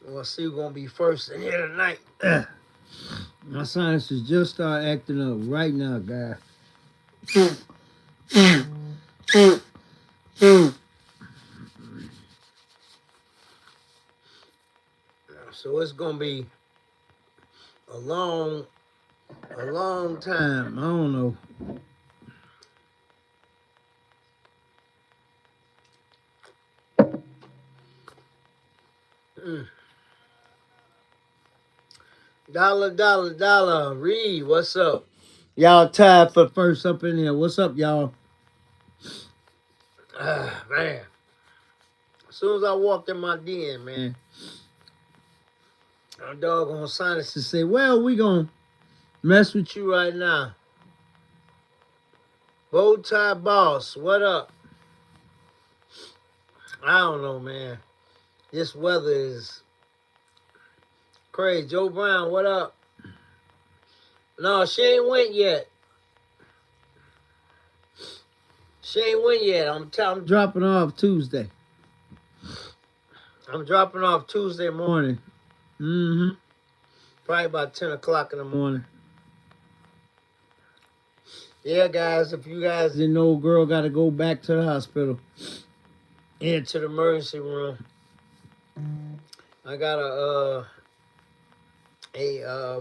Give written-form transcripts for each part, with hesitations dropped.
We'll see who's gonna be first in here tonight. My sinuses just start acting up right now, guys. So it's gonna be a long time. I don't know. Dollar. Reed, what's up? Y'all tired for first up in here. What's up, y'all? Man. As soon as I walked in my den, man, our doggone sinuses say, well, we gonna mess with you right now. Bow tie boss, what up? I don't know, man. This weather is crazy. Joe Brown, what up? No, she ain't went yet. She ain't went yet. I'm Dropping off Tuesday dropping off Tuesday morning. morning. Probably about 10 o'clock in the morning. Morning. Yeah, guys, if you guys Didn't know girl got to go back to the hospital. into the emergency room, I got a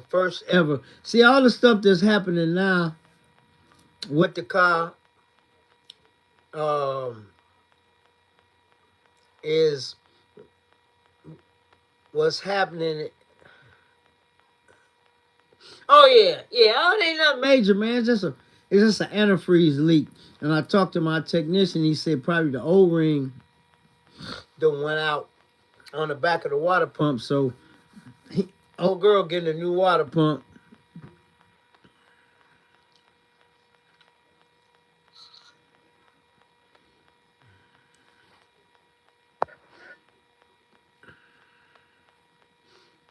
first ever See all the stuff that's happening now. with the car is what's happening. Oh yeah. Oh, it ain't nothing Major, man. It's just an antifreeze leak. And I talked to my technician. He said probably the O-ring that went out on the back of the water pump. pump. So, Old girl getting a new water pump. pump.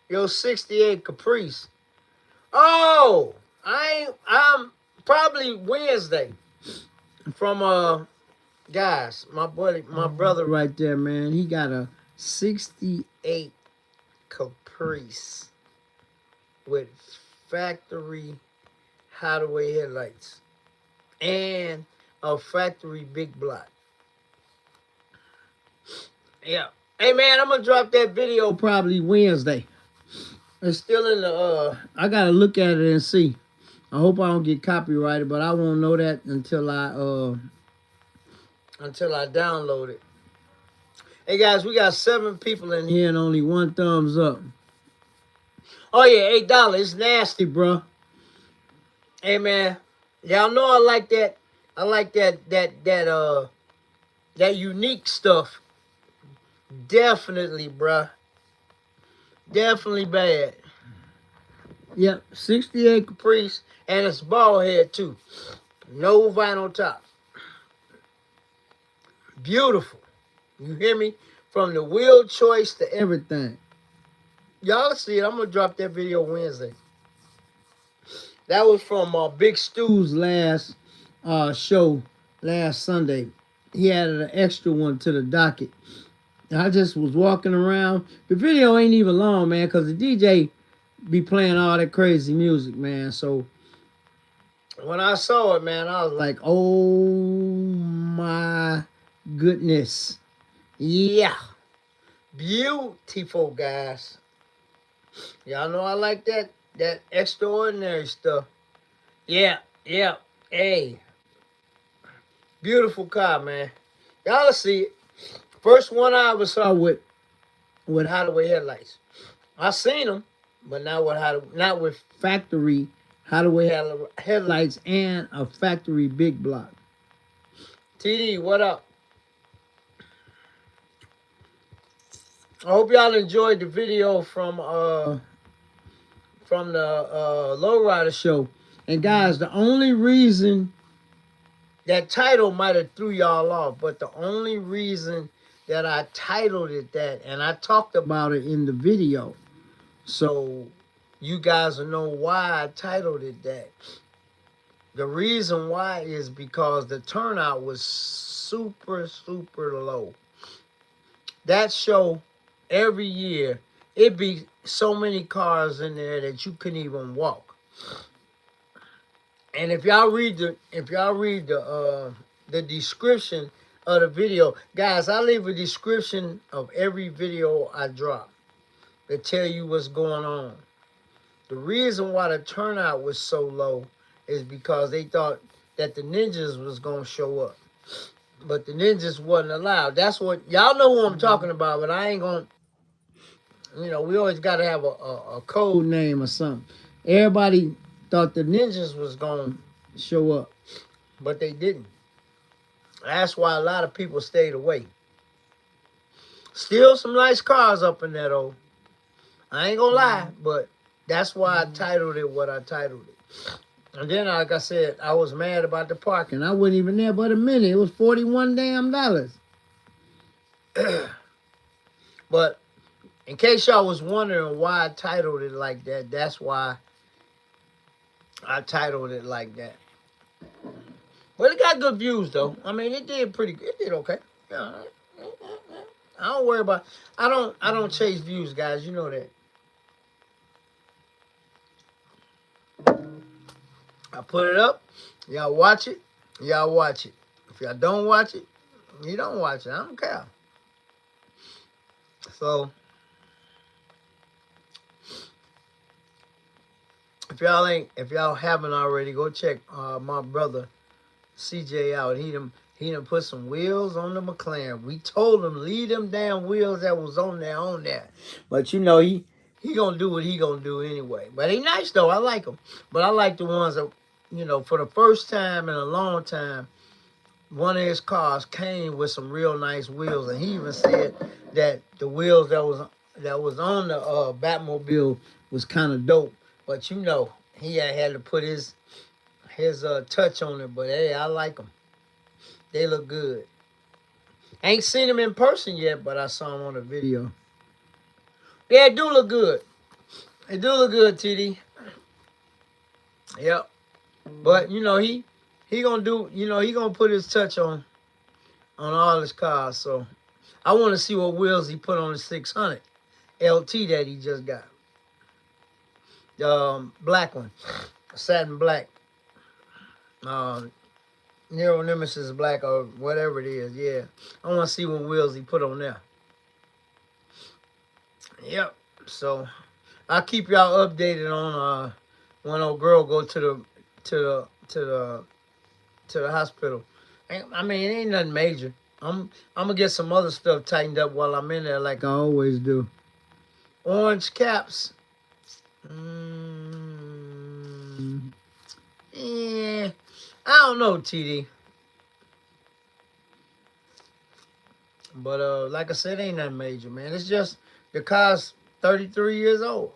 Yo, 68 Caprice. Oh, I'm probably Wednesday from guys, my brother Right there, man. He got a 68 Caprice with factory hideaway headlights and a factory big block. Yeah. Hey man, I'm gonna drop that video. probably Wednesday. It's still in the I gotta look at it and see. I hope I don't get copyrighted, but I won't know that until I download it. Hey guys, we got 7 people in here. hear and only one thumbs up. Oh yeah, $8. It's nasty, Hey, bro. Hey man, y'all know I like that. I like that unique stuff. Definitely, bruh. Definitely bad. Yep, 68 Caprice, and it's bald head too. No vinyl top. Beautiful. You hear me? From the wheel choice to everything. y'all see it. I'm gonna drop that video Wednesday. That was from Big Stu. Whose last show last Sunday. He added an extra one to the docket. I just was walking around. The video ain't even long, man, because the DJ be playing all that crazy music, man. So When I saw it, man, I was like, like, oh my goodness. yeah. Beautiful, guys. Y'all know I like that extraordinary stuff. Yeah. Hey. Beautiful car, man. Y'all see it. First one I ever saw with hideaway headlights. I seen them, but not with Factory hideaway headlights. headlights and a factory big block. TD, what up? I hope y'all enjoyed the video from the Lowrider show. And guys, the only reason That title might have threw y'all off, but the only reason that I titled it that, and I talked about about it in the video, so you guys will know why I titled it that. The reason why is because the turnout was super low. That show every year It'd be so many cars in there that you couldn't even walk. And if y'all read the description of the video, guys, I leave a description of every video I drop to tell you what's going on. The reason why the turnout was so low is because they thought that the ninjas was gonna show up, but the ninjas wasn't allowed. That's what y'all know who I'm talking about, but I ain't gonna. We always gotta have a code name or something. Everybody thought the ninjas was gonna show up, but they didn't. That's why a lot of people stayed away. Still some nice cars up in there though. I ain't gonna lie, but that's why I titled it what I titled it. And then, like I said, I was mad about the parking. I wasn't even there but a minute. It was $41 damn. But in case y'all was wondering why I titled it like that, that's why I titled it like that. But it got good views though. I mean, it did pretty good. It did okay. Yeah. I don't worry about. I don't chase views, guys. You know that. I put it up. Y'all watch it. Y'all watch it. If y'all don't watch it, you don't watch it. I don't care. So if y'all haven't already, go check my brother CJ out. He done put some wheels on the McLaren. We told him leave them damn wheels that was on there. But he gonna do what he gonna do anyway. But he nice though. I like him. But I like the ones that for the first time in a long time, one of his cars came with some real nice wheels, and he even said that the wheels that was on the Batmobile was kind of dope. But he had to put his touch on it. But hey, I like them. They look good. Ain't seen them in person yet, but I saw them on the video. Yeah, it do look good. It do look good, TD. Yep. But he gonna do. He gonna put his touch on all his cars. So I want to see what wheels he put on the 600 LT that he just got. Black one, satin black. Nero Nemesis black or whatever it is. Yeah, I want to see what wheels he put on there. Yep. So I'll keep y'all updated on when old girl go to the hospital. I mean, it ain't nothing major. I'm gonna get some other stuff tightened up while I'm in there, like I always do. Orange caps. Yeah, I don't know, TD. But like I said, ain't nothing major, man. It's just the car's 33 years old.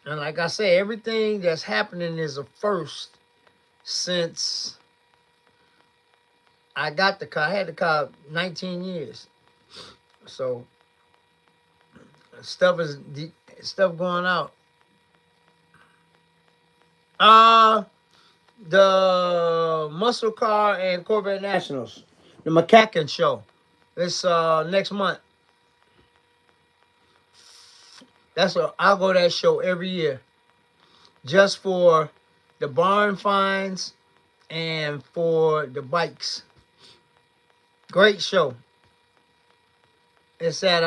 And like I say, everything that's happening is a first since I got the car. I had the car 19 years. So stuff going out. The Muscle Car and Corvette Nationals, the McCacken show. It's next month. I'll go to that show every year, just for the barn finds and for the bikes. Great show. It's at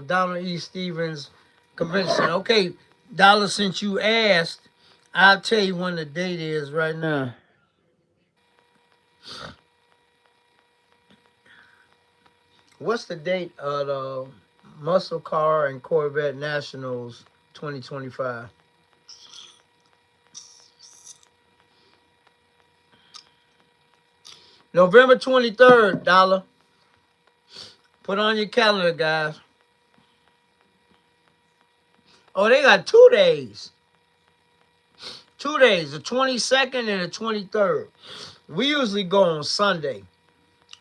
Donald E. Stevens Convention. Okay, Dollar, since you asked, I'll tell you when the date is right now. What's the date of the Muscle Car and Corvette Nationals 2025? November 23rd, Dollar. Put on your calendar, guys. Oh, they got 2 days. 2 days, the 22nd and the 23rd. We usually go on Sunday.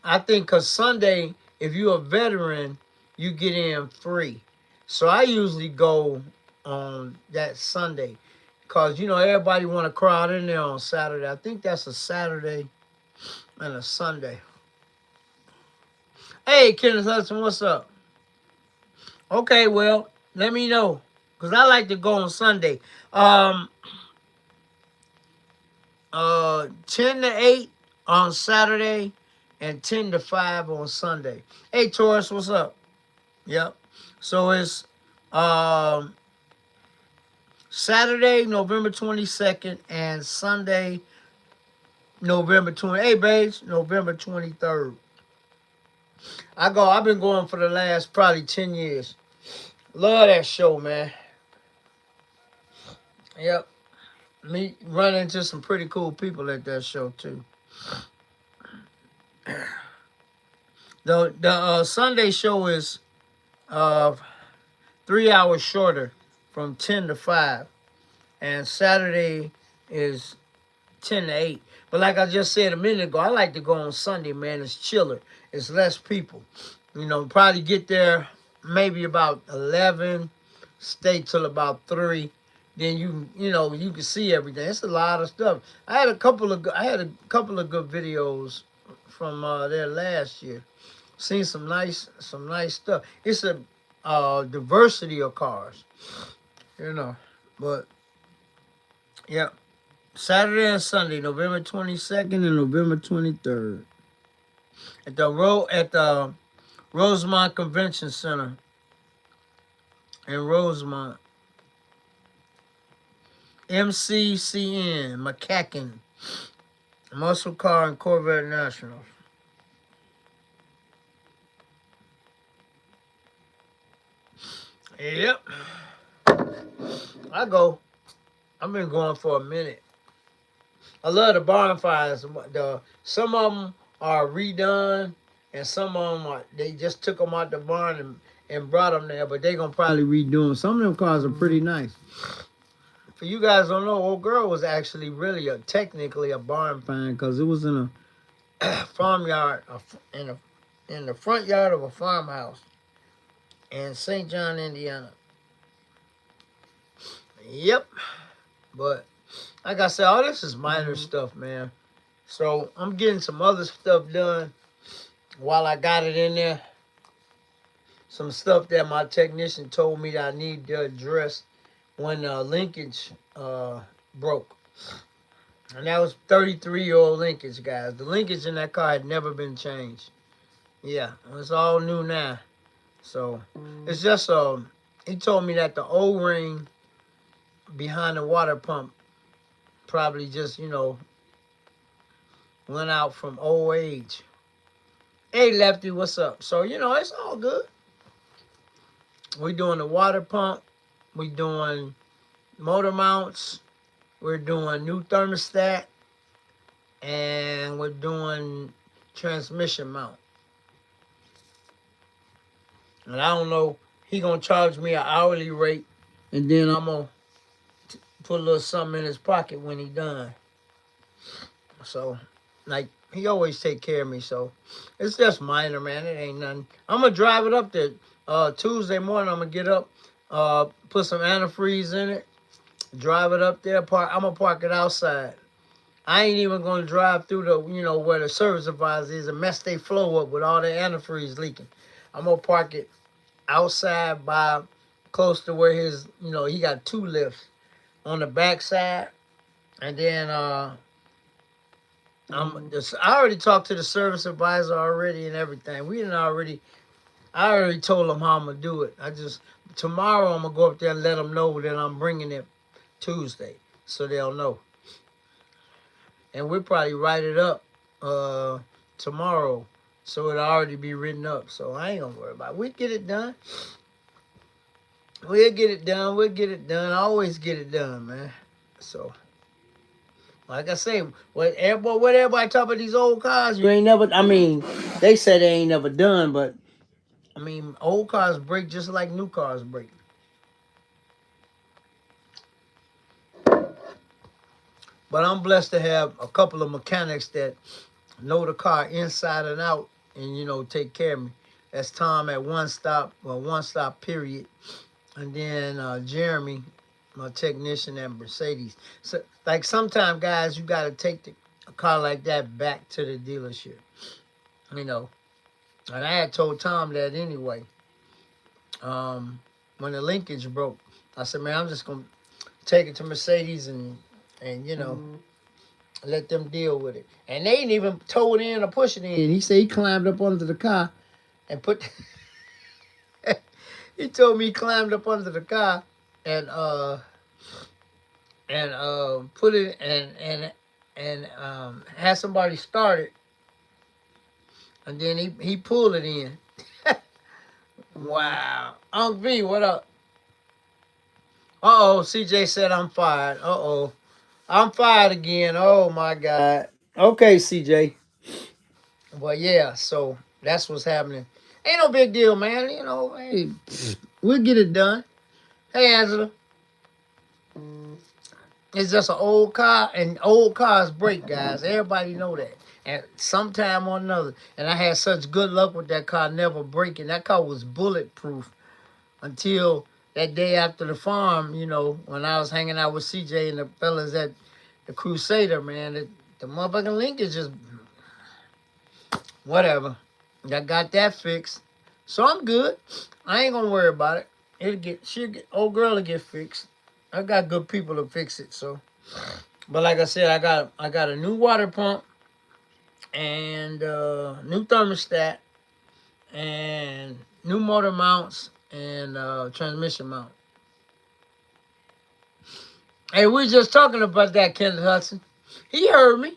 I think because Sunday, if you're a veteran, you get in free. So I usually go on that Sunday because, everybody want to crowd in there on Saturday. I think that's a Saturday and a Sunday. Hey, Kenneth Hudson, what's up? Okay, well, let me know. Because I like to go on Sunday. 10 to 8 on Saturday and 10 to 5 on Sunday. Hey, Taurus, what's up? Yep. So it's um, Saturday, November 22nd, and Sunday, November 20. Hey, babes, November 23rd. I've been going for the last probably 10 years. Love that show, man. Yep. Me run into some pretty cool people at that show too. The Sunday show is uh 3 hours shorter, from 10 to 5, and Saturday is 10 to 8. But like I just said a minute ago, I like to go on Sunday, man. It's chiller. It's less people. You know, probably get there maybe about 11, stay till about 3. Then you can see everything. It's a lot of stuff. I had a couple of good videos from there last year. Seen some nice stuff. It's a diversity of cars, But yeah, Saturday and Sunday, November 22nd and November 23rd, at the Rosemont Convention Center in Rosemont. MCCN, McCacken, Muscle Car and Corvette Nationals. Yep. I've been going for a minute. I love the bonfires. Some of them are redone, and some of them they just took them out the barn and brought them there, but they gonna probably redo them. Some of them cars are pretty nice. For you guys don't know, old girl was actually really technically a barn find, because it was in a farmyard, in the front yard of a farmhouse in St. John, Indiana. Yep. But like I said, all this is minor stuff, man. So I'm getting some other stuff done while I got it in there. Some stuff that my technician told me that I need to address when linkage broke. And that was 33-year-old linkage, guys. The linkage in that car had never been changed. Yeah, it's all new now. So it's just he told me that the O-ring behind the water pump probably just, went out from old age. Hey, Lefty, what's up? So, it's all good. We're doing the water pump. We're doing motor mounts. We're doing new thermostat. And we're doing transmission mount. And I don't know, he going to charge me an hourly rate. And then I'm going to put a little something in his pocket when he done. So, like, he always take care of me. So, it's just minor, man. It ain't nothing. I'm going to drive it up there. Tuesday morning, I'm going to get up, put some antifreeze in it, drive it up there. I'm going to park it outside. I ain't even going to drive through the, where the service advisor is and mess they flow up with all the antifreeze leaking. I'm going to park it outside by close to where his, he got 2 lifts on the back side. And then I already talked to the service advisor already and everything. I already told him how I'm going to do it. Tomorrow I'm going to go up there and let them know that I'm bringing it Tuesday, so they'll know. And we'll probably write it up tomorrow, so it'll already be written up. So I ain't going to worry about it. We'll get it done. We'll get it done. I always get it done, man. So, like I say, what everybody talk about these old cars, you ain't never, they say they ain't never done, but, old cars break just like new cars break. But I'm blessed to have a couple of mechanics that know the car inside and out and, take care of me. That's Tom at One Stop period. And then Jeremy, my technician at Mercedes. So, like, sometimes, guys, you got to take a car like that back to the dealership. And I had told Tom that anyway. when the linkage broke. I said, man, I'm just gonna take it to Mercedes and let them deal with it. And they ain't even towed in or push it in. And he said he climbed up under the car. And put he told me he climbed up under the car and put it and had somebody start it, and then he pulled it in. Wow. Unc V, what up? Uh-oh, CJ said I'm fired. Uh-oh. I'm fired again. Oh my God. Okay, CJ. But yeah, so that's what's happening. Ain't no big deal, man. You know, hey, we'll get it done. Hey, Angela. It's just an old car, and old cars break, guys. Everybody know that. And sometime or another. And I had such good luck with that car never breaking. That car was bulletproof until that day after the farm, you know, when I was hanging out with CJ and the fellas at the Crusader, man. The motherfucking linkage just, whatever. I got that fixed. So I'm good. I ain't gonna worry about it. Old girl will get fixed. I got good people to fix it, so. But like I said, I got a new water pump and new thermostat and new motor mounts and transmission mount. Hey, we just talking about that, Kenneth Hudson. He heard me.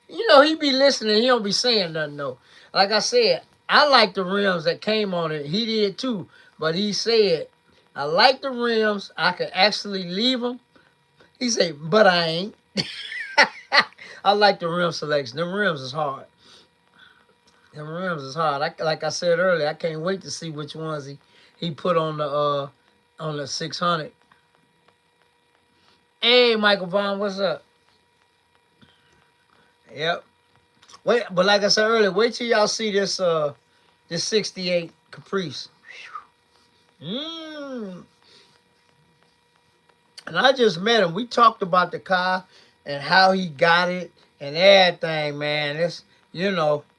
You know, he be listening. He don't be saying nothing, though. Like I said, I like the rims that came on it. He did, too. But he said, I like the rims. I could actually leave them. He said, but I ain't. I like the rim selection. Them rims is hard. Them rims is hard. Like I said earlier, I can't wait to see which ones he put on the 600. Hey, Michael Vaughn, what's up? Yep. Wait, but like I said earlier, wait till y'all see this 68 Caprice. And I just met him. We talked about the car and how he got it and everything, man. It's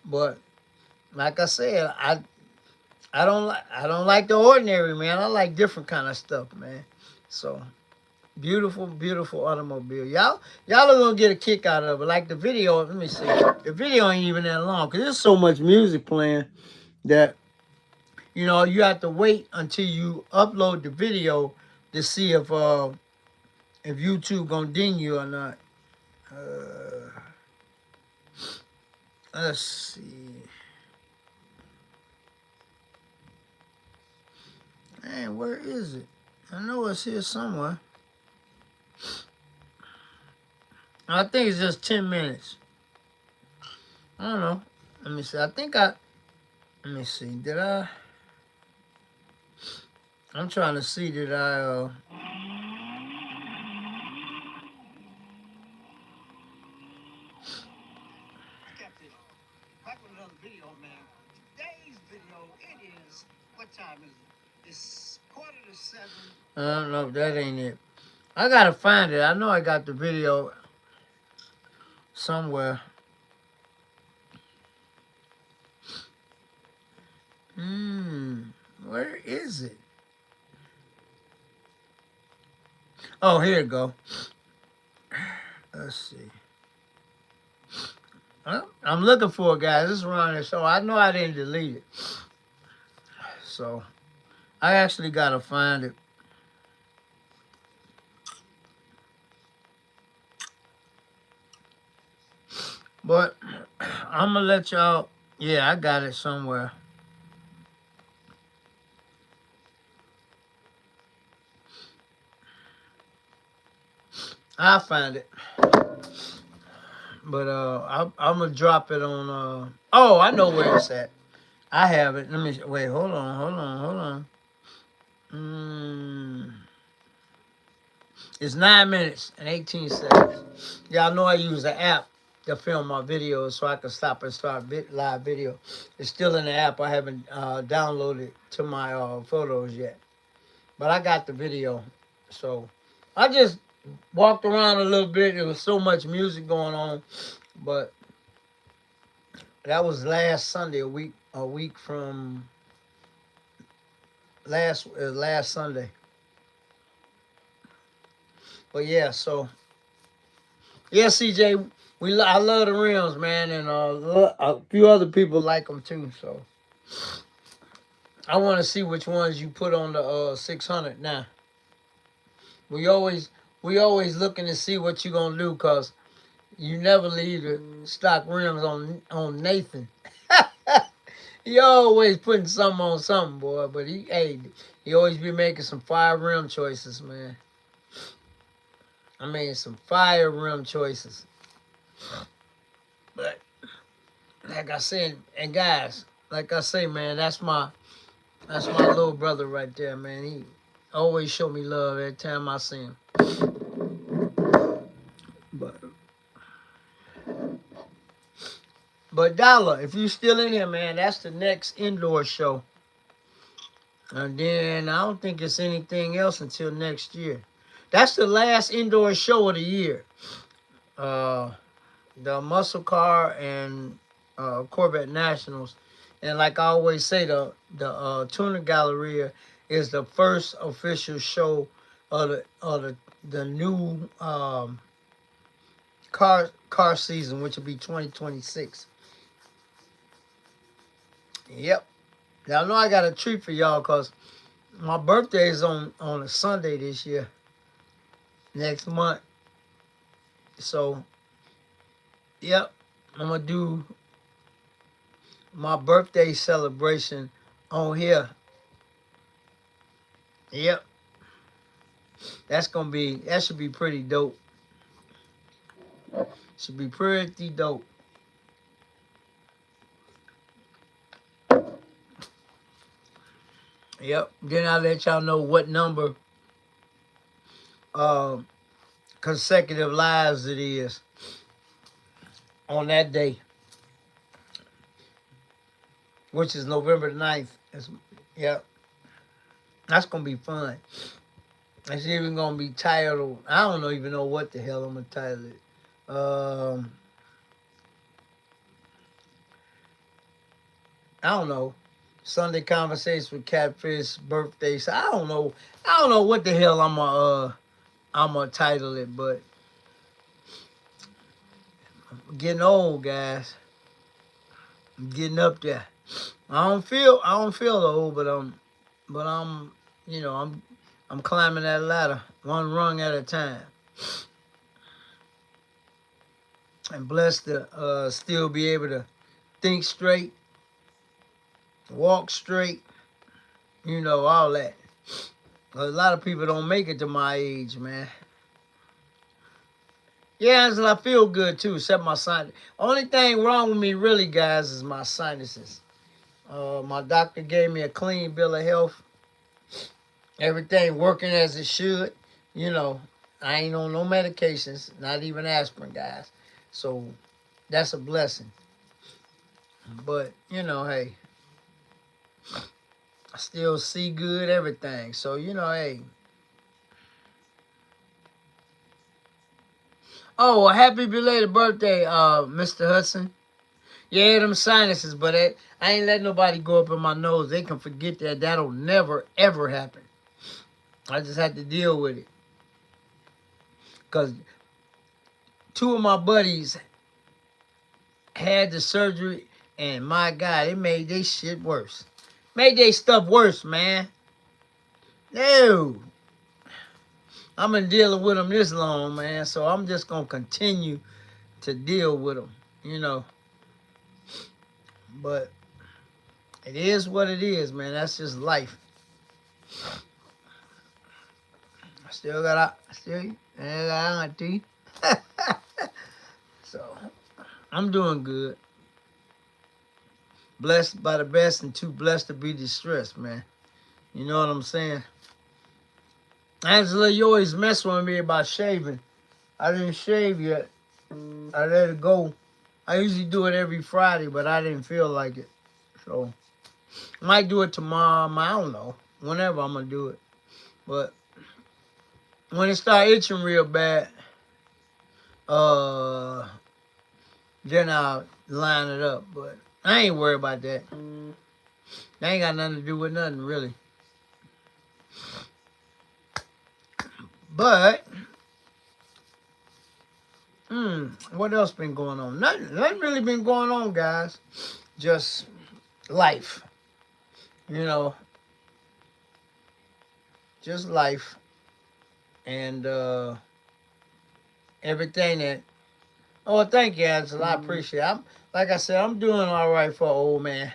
but like I said, I don't like the ordinary, man. I like different kind of stuff, man. So beautiful, beautiful automobile. Y'all are gonna get a kick out of it. Like the video, let me see. The video ain't even that long because there's so much music playing that you have to wait until you upload the video to see if YouTube gonna ding you or not. Let's see. Man, where is it? I know it's here somewhere. I think it's just 10 minutes. I don't know. Let me see. Let me see. I'm trying to see, did I, back with another video, man. Today's video, it is, what time is it? It's 6:45. I don't know if that ain't it. I gotta find it. I know I got the video somewhere. Where is it? Oh, here it go. Let's see. I'm looking for it, guys. This is around here, so I know I didn't delete it. So I actually gotta find it. But I'm gonna let y'all. Yeah, I got it somewhere. I'll find it. But I'm gonna drop it on. Oh, I know where it's at. I have it. Let me wait. Hold on. It's 9 minutes and 18 seconds. Y'all know I use the app to film my videos so I can stop and start live video. It's still in the app. I haven't downloaded to my photos yet. But I got the video. So I just walked around a little bit. There was so much music going on. But that was last Sunday, a week from last Sunday. But yeah, so yeah, CJ, I love the rims, man, and a few other people like them too. So I want to see which ones you put on the 600 now. We always we always looking to see what you gonna do, cause you never leave the stock rims on Nathan. He always putting something on something, boy. But he always be making some fire rim choices, man. I mean, some fire rim choices. But like I said, and guys, like I say, man, that's my little brother right there, man. He always show me love every time I see him. But Dollar, if you still in here, man, that's the next indoor show. And then I don't think it's anything else until next year. That's the last indoor show of the year. Uh, the Muscle Car and Corvette Nationals, and like I always say, the Tuner Galleria is the first official show of the new car season, which will be 2026. Yep. Y'all know I got a treat for y'all because my birthday is on a Sunday this year, next month. So, yep, I'm going to do my birthday celebration on here. Yep. That should be pretty dope. Should be pretty dope. Yep. Then I'll let y'all know what number uh, consecutive lives it is on that day, which is November 9th. Yep. That's going to be fun. It's even going to be titled, I don't even know what the hell I'm going to title it. I don't know. Sunday Conversations with Catfish birthday. So I don't know. I don't know what the hell I'm gonna title it, but I'm getting old, guys. I'm getting up there. I don't feel old, but I'm I'm climbing that ladder one rung at a time. And blessed to still be able to think straight, walk straight, all that. A lot of people don't make it to my age, man. Yeah, and I feel good too, except my sinus. Only thing wrong with me, really, guys, is my sinuses. My doctor gave me a clean bill of health. Everything working as it should. I ain't on no medications, not even aspirin, guys. So that's a blessing. But, hey, I still see good, everything. So, hey. Oh, happy belated birthday, Mr. Hudson. Yeah, them sinuses, but I ain't letting nobody go up in my nose. They can forget that. That'll never, ever happen. I just have to deal with it. Because two of my buddies had the surgery, and my God, it made their shit worse. Made their stuff worse, man. No. I've been dealing with them this long, man, so I'm just going to continue to deal with them, But it is what it is, man. That's just life. I still got auntie. So I'm doing good. Blessed by the best and too blessed to be distressed, man. You know what I'm saying? Angela, you always mess with me about shaving. I didn't shave yet. I let it go. I usually do it every Friday, but I didn't feel like it. So I might do it tomorrow. I don't know. Whenever I'm going to do it. But when it start itching real bad, then I'll line it up. But I ain't worried about that. That ain't got nothing to do with nothing, really. But what else been going on? Nothing really been going on, guys. Just life. You know, just life and everything that. Oh, thank you, Angela. I appreciate it. Like I said, I'm doing all right for an old man.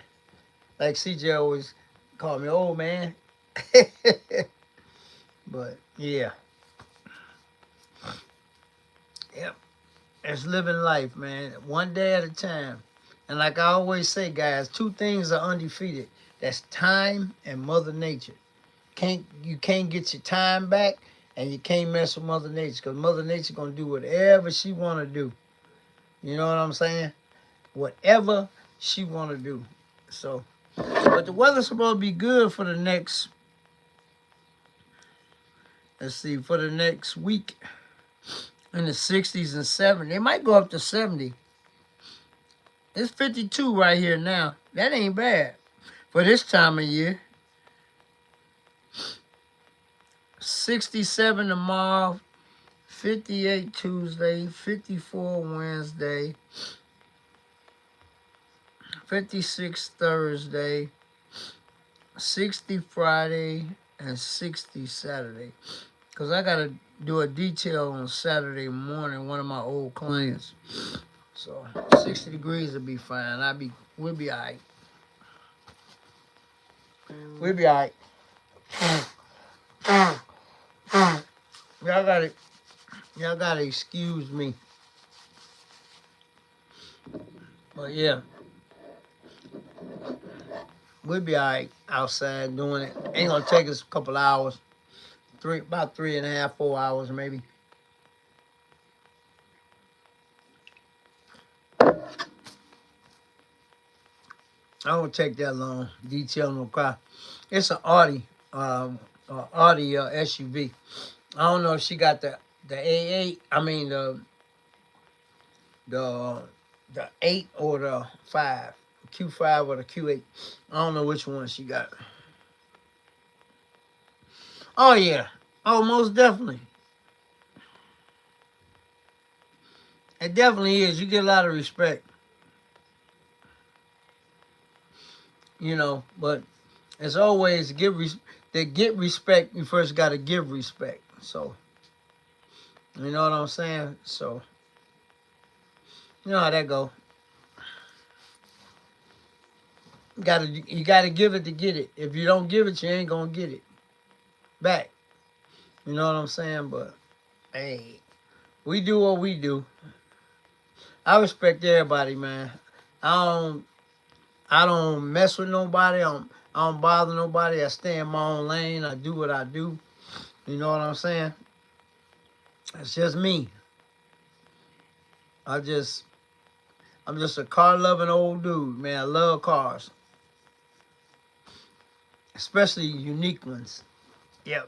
Like CJ always called me old man. But yeah, yep. It's living life, man. One day at a time. And like I always say, guys, two things are undefeated. That's time and Mother Nature. You can't get your time back, and you can't mess with Mother Nature, because Mother Nature gonna do whatever she wanna do. You know what I'm saying? Whatever she wanna do. So, but the weather's supposed to be good for the next. Let's see, for the next week, in the 60s and 70s. It might go up to 70. It's 52 right here now. That ain't bad for this time of year. 67 tomorrow, 58 Tuesday, 54 Wednesday, 56 Thursday, 60 Friday, and 60 Saturday. Because I got to do a detail on Saturday morning, one of my old clients. So 60 degrees will be fine. We'll be all right. We'll be all right. Y'all gotta excuse me. But yeah, we'll be all right outside doing it. Ain't gonna take us a couple hours. About 3.5, 4 hours maybe. I don't take that long. Detail no car. It's an Audi, SUV. I don't know if she got the A8. I mean the 8 or the 5, Q5 or the Q8. I don't know which one she got. Oh yeah. Oh, most definitely. It definitely is. You get a lot of respect. You know, but as always, to get respect, you first got to give respect. So, you know what I'm saying? So, you know how that go. You gotta give it to get it. If you don't give it, you ain't gonna get it back. You know what I'm saying? But hey, we do what we do. I respect everybody, man. I don't mess with nobody. I don't bother nobody. I stay in my own lane. I do what I do. You know what I'm saying? It's just me. I'm just a car loving old dude, man. I love cars, especially unique ones. Yep.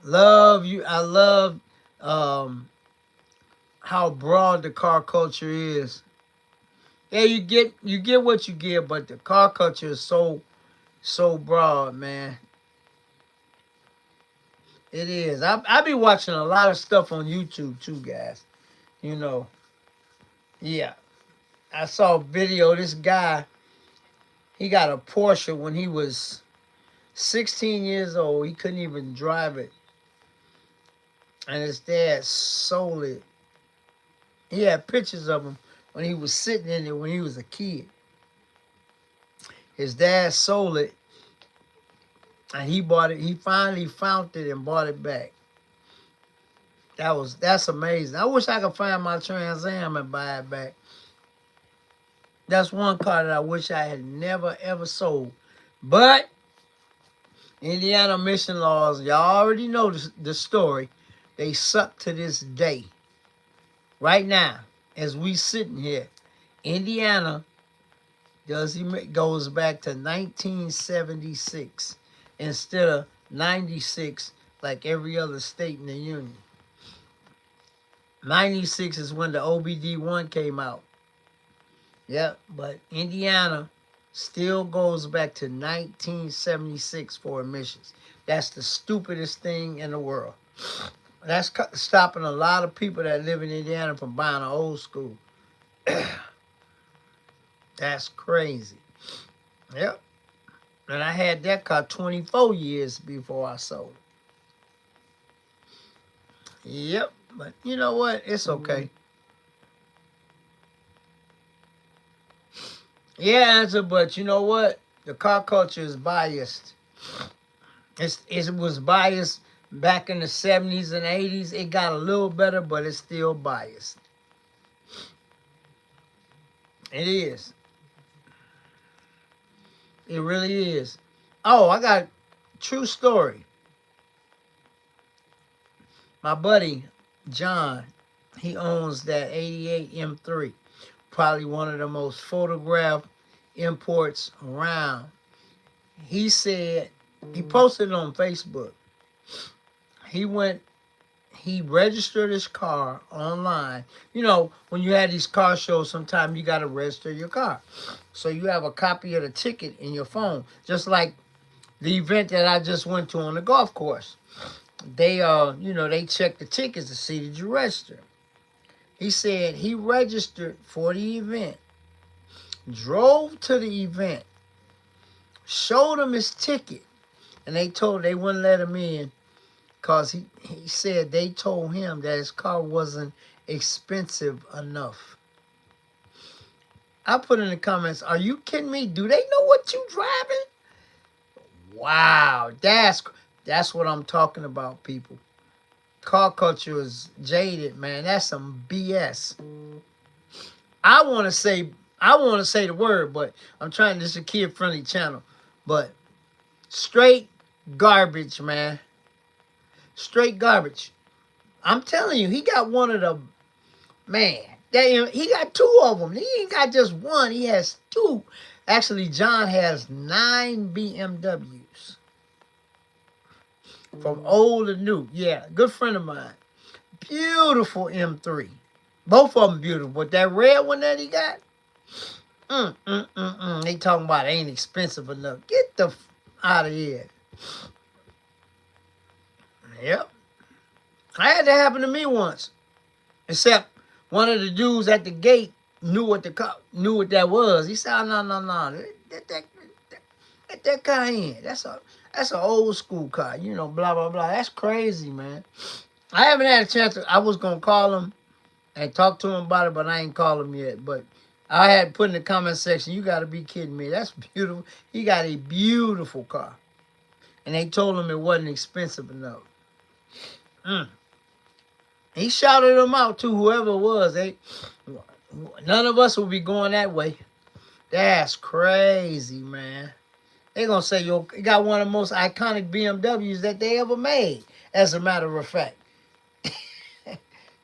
Love you. I love how broad the car culture is. Yeah, you get what you get, but the car culture is so broad, man. It is. I be watching a lot of stuff on YouTube too, guys. You know. Yeah. I saw a video. This guy, he got a Porsche when he was 16 years old. He couldn't even drive it. And his dad sold it. He had pictures of him when he was sitting in it when he was a kid. His dad sold it, and he bought it. He finally found it and bought it back. That's amazing. I wish I could find my Trans Am and buy it back. That's one car that I wish I had never ever sold. But Indiana mission laws, y'all already know the story. They suck to this day. Right now, as we sitting here, Indiana goes back to 1976 instead of 96 like every other state in the union. 96 is when the OBD1 came out. Yep, but Indiana still goes back to 1976 for emissions. That's the stupidest thing in the world. That's stopping a lot of people that live in Indiana from buying an old school. That's crazy. Yep. And I had that car 24 years before I sold it. Yep. But you know what? It's okay. Yeah, answer, but you know what? The car culture is biased. It was biased back in the 70s and 80s. It got a little better, but it's still biased. It is. It really is. Oh, I got a true story. My buddy, John, he owns that 88 M3. Probably one of the most photographed imports around. He said, he posted it on Facebook. He registered his car online. You know, when you had these car shows, sometimes you got to register your car. So you have a copy of the ticket in your phone. Just like the event that I just went to on the golf course. They, they check the tickets to see did you register. He said he registered for the event, drove to the event, showed him his ticket, and they wouldn't let him in because he said they told him that his car wasn't expensive enough. I put in the comments, are you kidding me? Do they know what you driving? Wow, that's what I'm talking about, people. Car culture is jaded, man. That's some BS. I want to say the word, but I'm trying. This is a kid-friendly channel, but straight garbage, man. Straight garbage. I'm telling you, he got one of the he got two of them. He ain't got just one. He has two. Actually, John has 9 BMWs. From old to new. Yeah, good friend of mine. Beautiful M3. Both of them beautiful. But that red one that he got, they talking about it ain't expensive enough. Get the out of here. Yep. I had that happen to me once. Except one of the dudes at the gate knew what that was. He said, "Oh, no. Let that car in. That's an old school car. You know, blah, blah, blah." That's crazy, man. I haven't had a chance I was going to call him and talk to him about it, but I ain't called him yet. But I had put in the comment section, you got to be kidding me. That's beautiful. He got a beautiful car. And they told him it wasn't expensive enough. He shouted them out to whoever it was. None of us will be going that way. That's crazy, man. They're going to say, you got one of the most iconic BMWs that they ever made, as a matter of fact.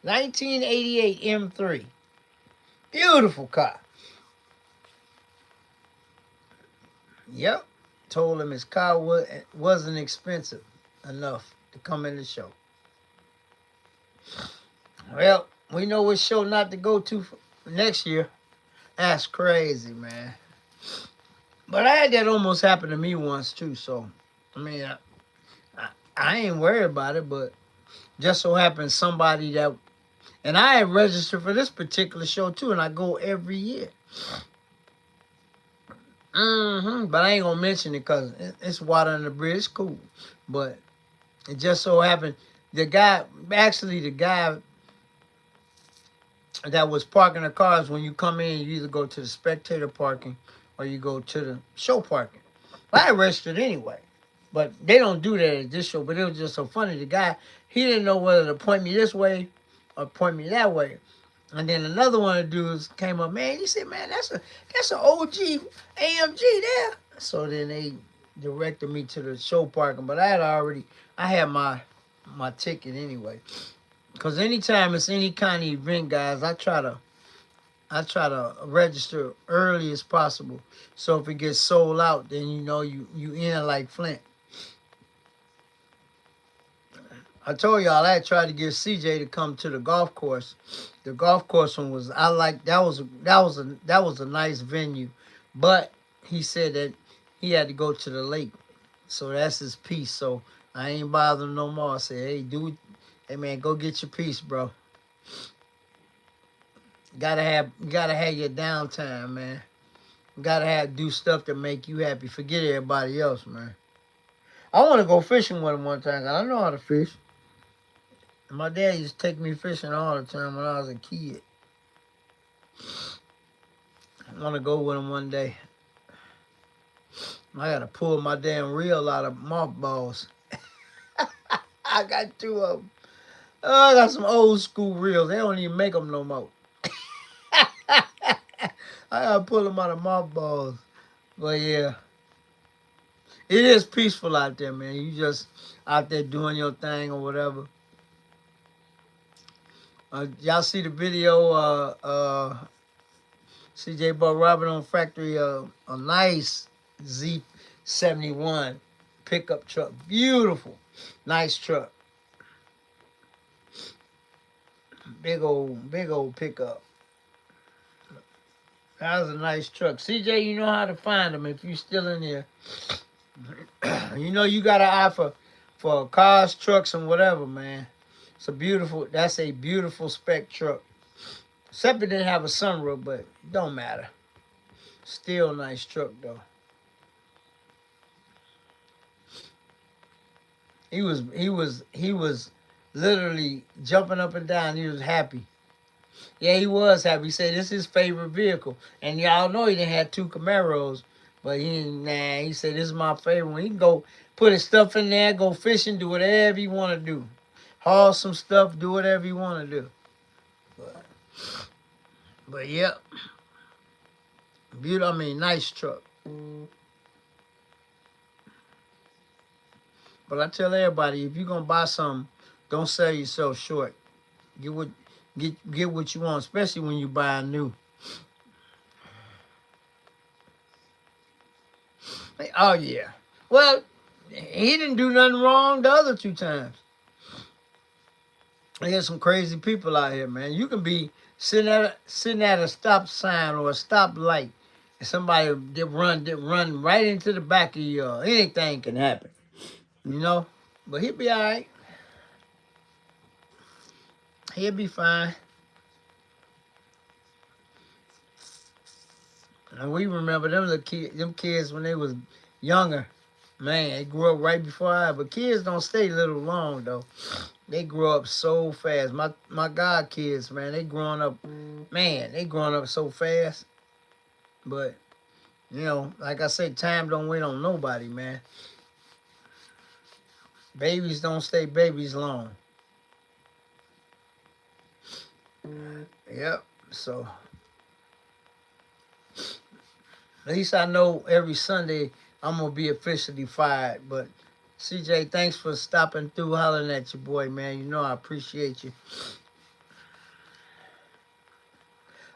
1988 M3. Beautiful car. Yep. Told him his car wasn't expensive enough to come in the show. Well, we know what show not to go to for next year. That's crazy, man. But I had that almost happen to me once, too. So, I mean, I ain't worried about it, but just so happens somebody that... And I had registered for this particular show, too, and I go every year. But I ain't going to mention it because it's water under the bridge. It's cool. But it just so happened, the guy that was parking the cars, when you come in, you either go to the spectator parking or you go to the show parking. Well, I registered anyway. But they don't do that at this show. But it was just so funny. The guy, he didn't know whether to point me this way or point me that way. And then another one of the dudes came up, man, he said, man, that's an OG AMG there. So then they directed me to the show parking. But I had my ticket anyway. Because anytime it's any kind of event, guys, I try to register early as possible. So if it gets sold out, then you know you in like Flint. I told y'all I tried to get CJ to come to the golf course. The golf course one was that was a nice venue, but he said that he had to go to the lake, so that's his piece. So I ain't bothering no more. I said, hey, dude, Hey man, go get your piece, bro. You gotta have your downtime, man. You gotta do stuff that make you happy. Forget everybody else, man. I want to go fishing with him one time. 'Cause I know how to fish. And my dad used to take me fishing all the time when I was a kid. I want to go with him one day. I gotta pull my damn reel out of mothballs. I got two of them. Oh, I got some old school reels. They don't even make them no more. I gotta pull them out of mothballs. But yeah, it is peaceful out there, man. You just out there doing your thing or whatever. Y'all see the video? CJ bought Robert on factory. A nice Z71 pickup truck. Beautiful, nice truck. Big old pickup. That was a nice truck. CJ, you know how to find them if you still in here. You know you got an eye for cars, trucks, and whatever, man. That's a beautiful spec truck. Except it didn't have a sunroof, but it don't matter. Still nice truck though. He was literally jumping up and down. He was happy. Yeah, he was happy. He said this is his favorite vehicle. And y'all know he didn't have two Camaros. But he said this is my favorite one. He can go put his stuff in there, go fishing, do whatever he want to do. Haul some stuff, do whatever he want to do. But yep. Beautiful, nice truck. But I tell everybody, if you're going to buy something, don't sell yourself short. Get what you want, especially when you buy new. Oh, yeah. Well, he didn't do nothing wrong the other two times. There's some crazy people out here, man. You can be sitting at a stop sign or a stop light, and somebody did run right into the back of you. Anything can happen, you know. But he'll be all right. He'll be fine. And we remember them kids when they was younger. Man, they grew up right before I. But kids don't stay little long though. They grow up so fast. My god kids, man, they growing up. Man, they growing up so fast. But you know, like I say, time don't wait on nobody, man. Babies don't stay babies long. Yep. So at least I know every Sunday I'm gonna be officially fired. But CJ, thanks for stopping through, hollering at your boy, man. You know I appreciate you.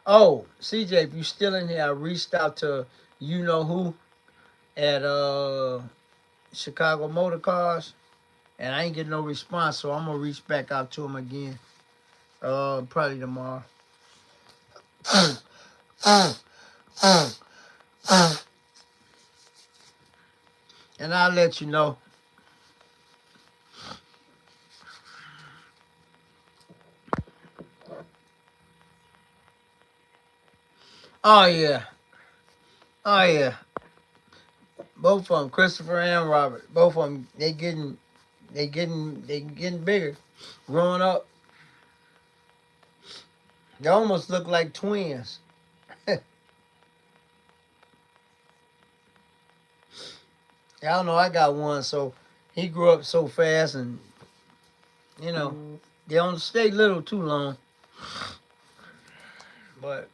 Oh, CJ, if you still in here, I reached out to you know who at Chicago Motor Cars, and I ain't getting no response, so I'm gonna reach back out to him again. Probably tomorrow. And I'll let you know. Oh yeah. Oh yeah. Both of them, Christopher and Robert. Both of them, they getting bigger. Growing up. They almost look like twins. Y'all know I got one, so he grew up so fast, and you know, they don't stay little too long. But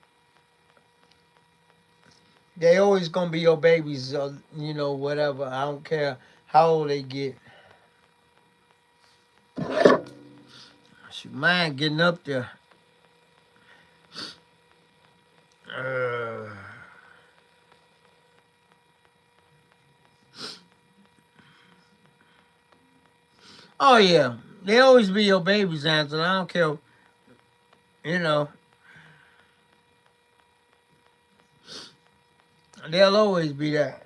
they always gonna be your babies, you know, whatever. I don't care how old they get. Shoot, mine getting up there. Oh yeah, they always be your babies, Anthony. I don't care, you know. They'll always be that.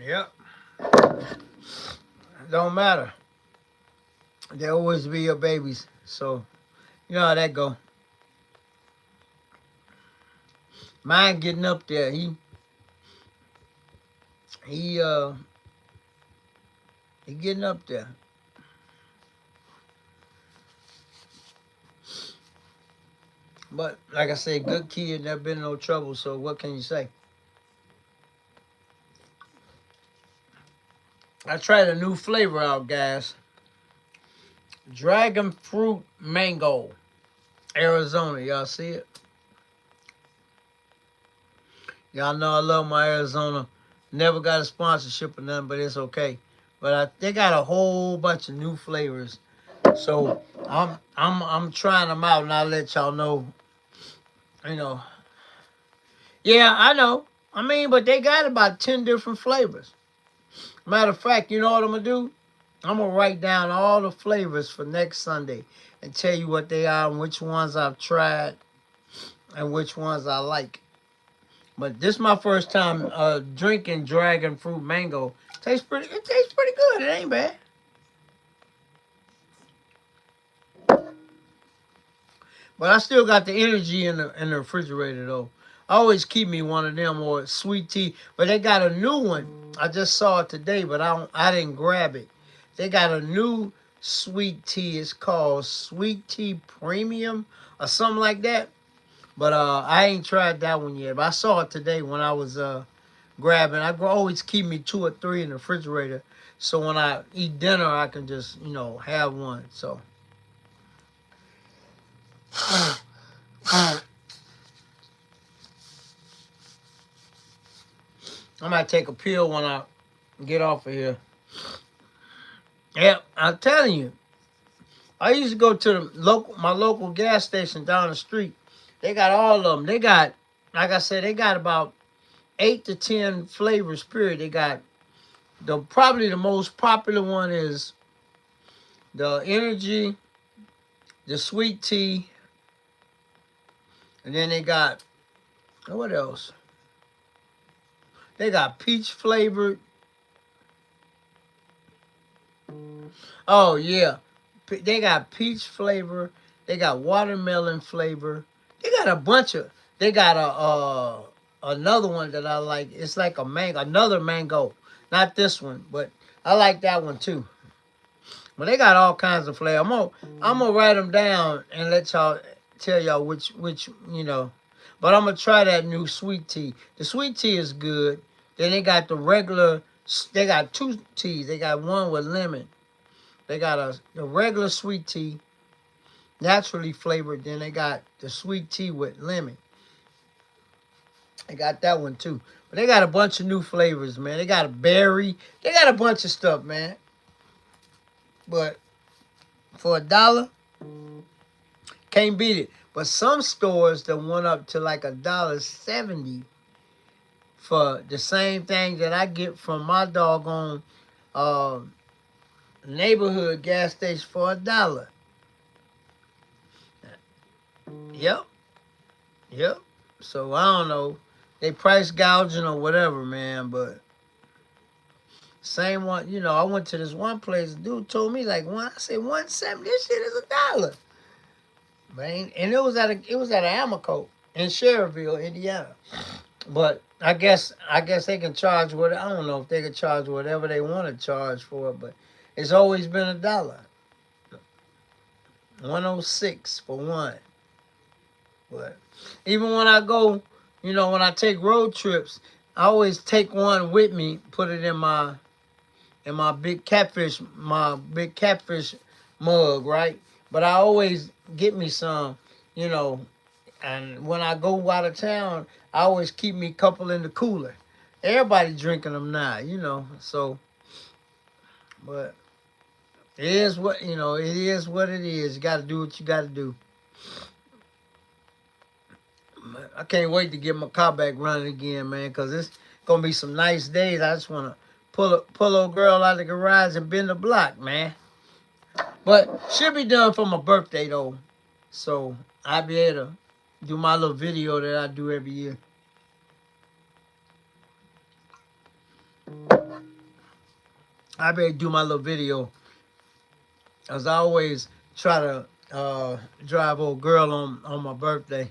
Yep. Don't matter. They always be your babies. So, you know how that go. Mine getting up there. He uh he getting up there. But like I said, good kid, never been in no trouble, so what can you say? I tried a new flavor out, guys. Dragon fruit mango. Arizona. Y'all see it? Y'all know I love my Arizona. Never got a sponsorship or nothing, but it's okay. But they got a whole bunch of new flavors. So I'm trying them out and I'll let y'all know, you know. Yeah, I know. I mean, but they got about 10 different flavors. Matter of fact, you know what I'm gonna do? I'm gonna write down all the flavors for next Sunday and tell you what they are and which ones I've tried and which ones I like. But this is my first time drinking dragon fruit mango. It tastes pretty good. It ain't bad. But I still got the energy in the refrigerator though. I always keep me one of them or sweet tea. But they got a new one. I just saw it today, but I didn't grab it. They got a new sweet tea. It's called Sweet Tea Premium or something like that. But I ain't tried that one yet. But I saw it today when I was grabbing. I always keep me 2 or 3 in the refrigerator. So when I eat dinner, I can just, have one. So. I might take a pill when I get off of here. Yep, I'm telling you. I used to go to my local gas station down the street. They got all of them. They got, like I said, they got about 8 to 10 flavors. Period. They got probably the most popular one is the energy, the sweet tea, and then they got what else? They got peach flavored. Oh yeah, they got peach flavor. They got watermelon flavor. They got a bunch of. They got another one that I like. It's like a mango, another mango, not this one, but I like that one too. But they got all kinds of flavor. I'm gonna write them down and let y'all tell y'all which But I'm gonna try that new sweet tea. The sweet tea is good. Then they got the regular. They got 2 teas. They got one with lemon. They got the regular sweet tea, naturally flavored. Then they got the sweet tea with lemon. They got that one too. But they got a bunch of new flavors, man. They got a berry. They got a bunch of stuff, man. But for $1, can't beat it. But some stores that went up to like $1.70 for the same thing that I get from my doggone neighborhood gas station for $1. Yep. Yep. So I don't know. They price gouging or whatever, man, but same one, I went to this one place, dude told me like I said 170, this shit is $1. Man, and it was at an Amoco in Sherrville, Indiana. But I guess they can charge I don't know if they can charge whatever they want to charge for it, but it's always been $1. 106 for one. But even when I go, when I take road trips, I always take one with me, put it in my big catfish mug, right? But I always get me some, and when I go out of town, I always keep me a couple in the cooler. Everybody drinking them now, so, but it is what, it is what it is. You got to do what you got to do. I can't wait to get my car back running again, man, because it's going to be some nice days. I just want to pull old girl out of the garage and bend the block, man. But should be done for my birthday, though. So I'll be able to do my little video that I do every year. I better do my little video. As I always try to drive old girl on my birthday.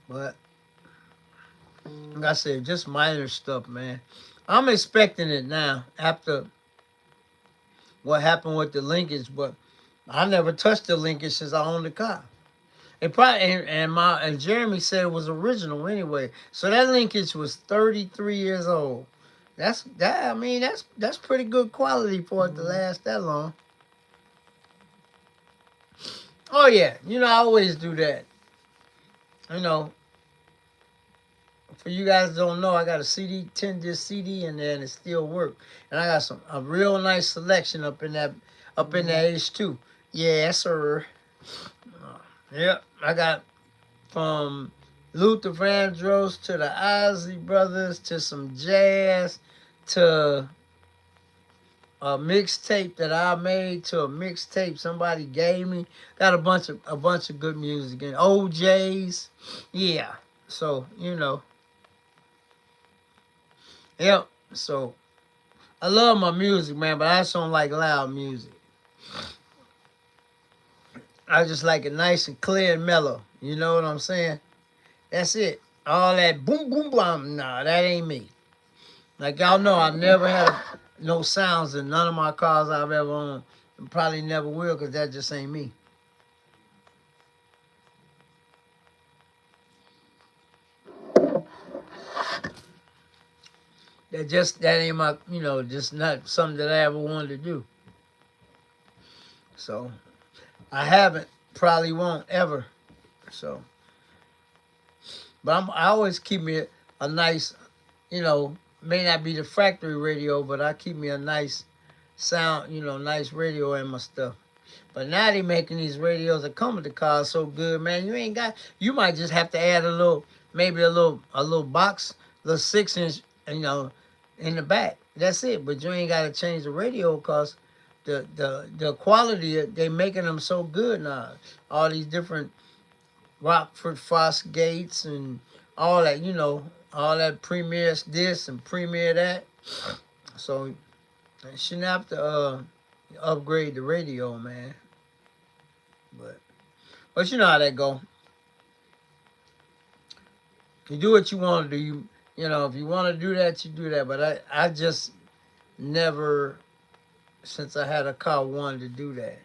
But like I said, just minor stuff, man. I'm expecting it now after what happened with the linkage, but I never touched the linkage since I owned the car. It probably and Jeremy said it was original anyway. So that linkage was 33 years old. I mean that's pretty good quality for it to last that long. Oh yeah, I always do that. You know, for you guys don't know, I got a 10 disc CD in there and it still work. And I got a real nice selection up in that H2. Yes, sir. Yep, I got from Luther Vandross to the Isley Brothers to some jazz to a mixtape that I made to a mixtape somebody gave me. Got a bunch of good music and OJ's. Yeah. So, Yep. So I love my music, man, but I just don't like loud music. I just like it nice and clear and mellow. You know what I'm saying? That's it. All that boom, boom, boom. Nah, that ain't me. Like y'all know, I never had no sounds in none of my cars I've ever owned. And probably never will because that just ain't me. That ain't my, just not something that I ever wanted to do. So I haven't, probably won't ever. So, but I always keep me a nice, may not be the factory radio, but I keep me a nice sound, nice radio in my stuff. But now they making these radios that come with the car so good, man. You might just have to add maybe a little box, little 6-inch, in the back. That's it. But you ain't got to change the radio because the quality, they making them so good now. All these different Rockford Fosgates and all that, all that Premier this and Premier that. So you shouldn't have to upgrade the radio, man. But you know how that go. You do what you want to do. If you want to do that, you do that. But I just never, since I had a car, wanted to do that.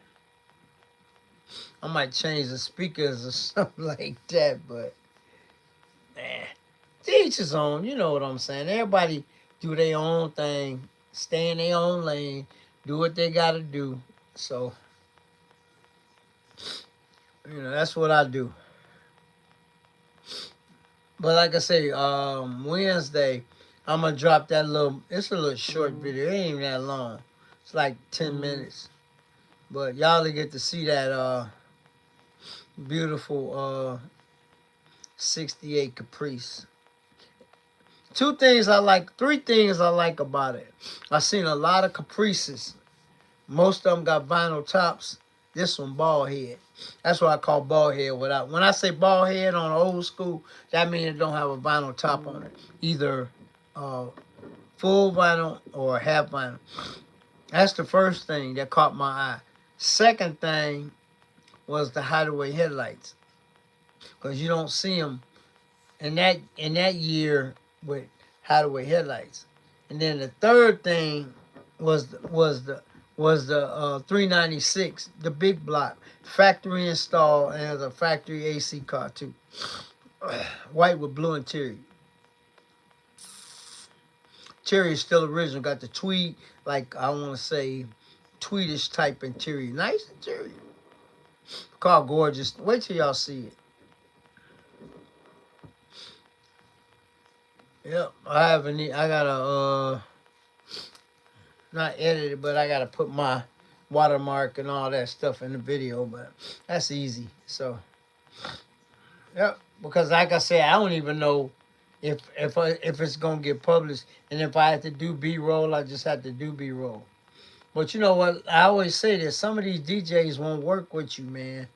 I might change the speakers or something like that, but to each his own. You know what I'm saying? Everybody do their own thing, stay in their own lane, do what they got to do. So, that's what I do. But like I say, Wednesday, I'm gonna drop that it's a little short video. It ain't even that long. It's like 10 minutes. But y'all will get to see that beautiful 68 Caprice. Three things I like about it. I seen a lot of Caprices. Most of them got vinyl tops. This one bald head. That's what I call bald head. When I say bald head on old school, that means it don't have a vinyl top on it. Either full vinyl or half vinyl. That's the first thing that caught my eye. Second thing was the hideaway headlights, because you don't see them in that year with hideaway headlights. And then the third thing was the 396, the big block, factory install, and it was a factory AC car too. White with blue interior. Interior is still original. Got the tweed, like I want to say, tweedish type interior. Nice interior. Car gorgeous. Wait till y'all see it. Yep, I gotta not edit it, but I gotta put my watermark and all that stuff in the video, but that's easy. So, yep, because like I said, I don't even know if it's gonna get published, and if I have to do B-roll, I just have to do B-roll. But you know what? I always say this: some of these DJs won't work with you, man.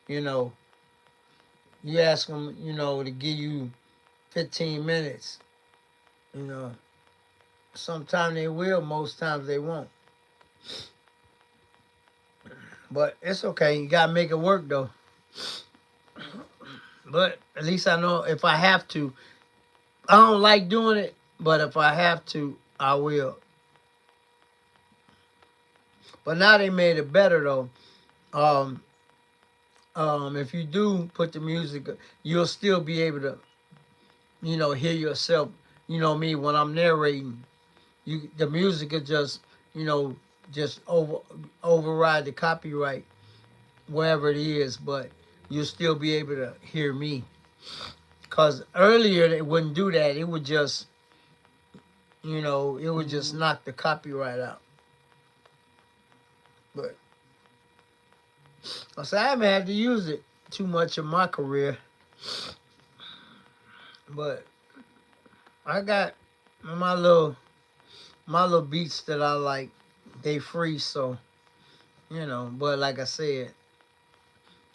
You ask them, to give you 15 minutes. Sometimes they will, most times they won't. But it's okay. You gotta make it work though. But at least I know if I have to. I don't like doing it, but if I have to, I will. But now they made it better though. Um, if you do put the music, you'll still be able to, hear yourself. You know me when I'm narrating. The music will just, you know, just override the copyright wherever it is, but you'll still be able to hear me. Cause earlier it wouldn't do that. It would just, it would just knock the copyright out. But I said I haven't had to use it too much in my career. But I got my little beats that I like. They free, so But like I said,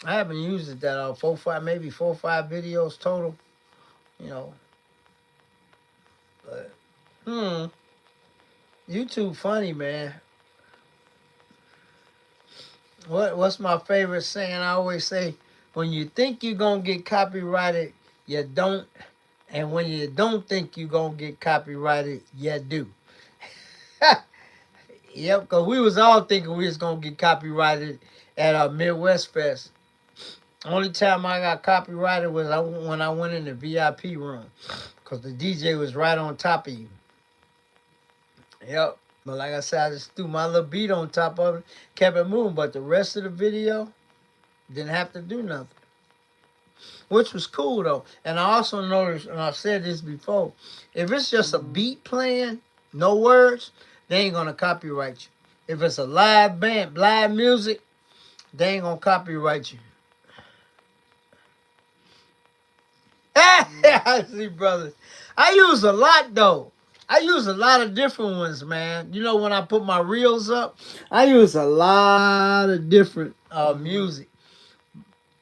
I haven't used it that all. Maybe 4 or 5 videos total. You know, but YouTube funny, man. What's my favorite saying? I always say, when you think you're gonna get copyrighted, you don't, and when you don't think you're gonna get copyrighted, you do. Yep, because we was all thinking we was gonna get copyrighted at our Midwest Fest. Only time I got copyrighted was when I went in the VIP room, because the DJ was right on top of you. Yep. But like I said, I just threw my little beat on top of it, kept it moving. But the rest of the video didn't have to do nothing, which was cool though. And I also noticed, and I've said this before, if it's just a beat playing, no words, they ain't gonna copyright you. If it's a live band, live music, they ain't gonna copyright you. I see, brothers. I use a lot though. I use a lot of different ones, man. You know, when I put my reels up, I use a lot of different music.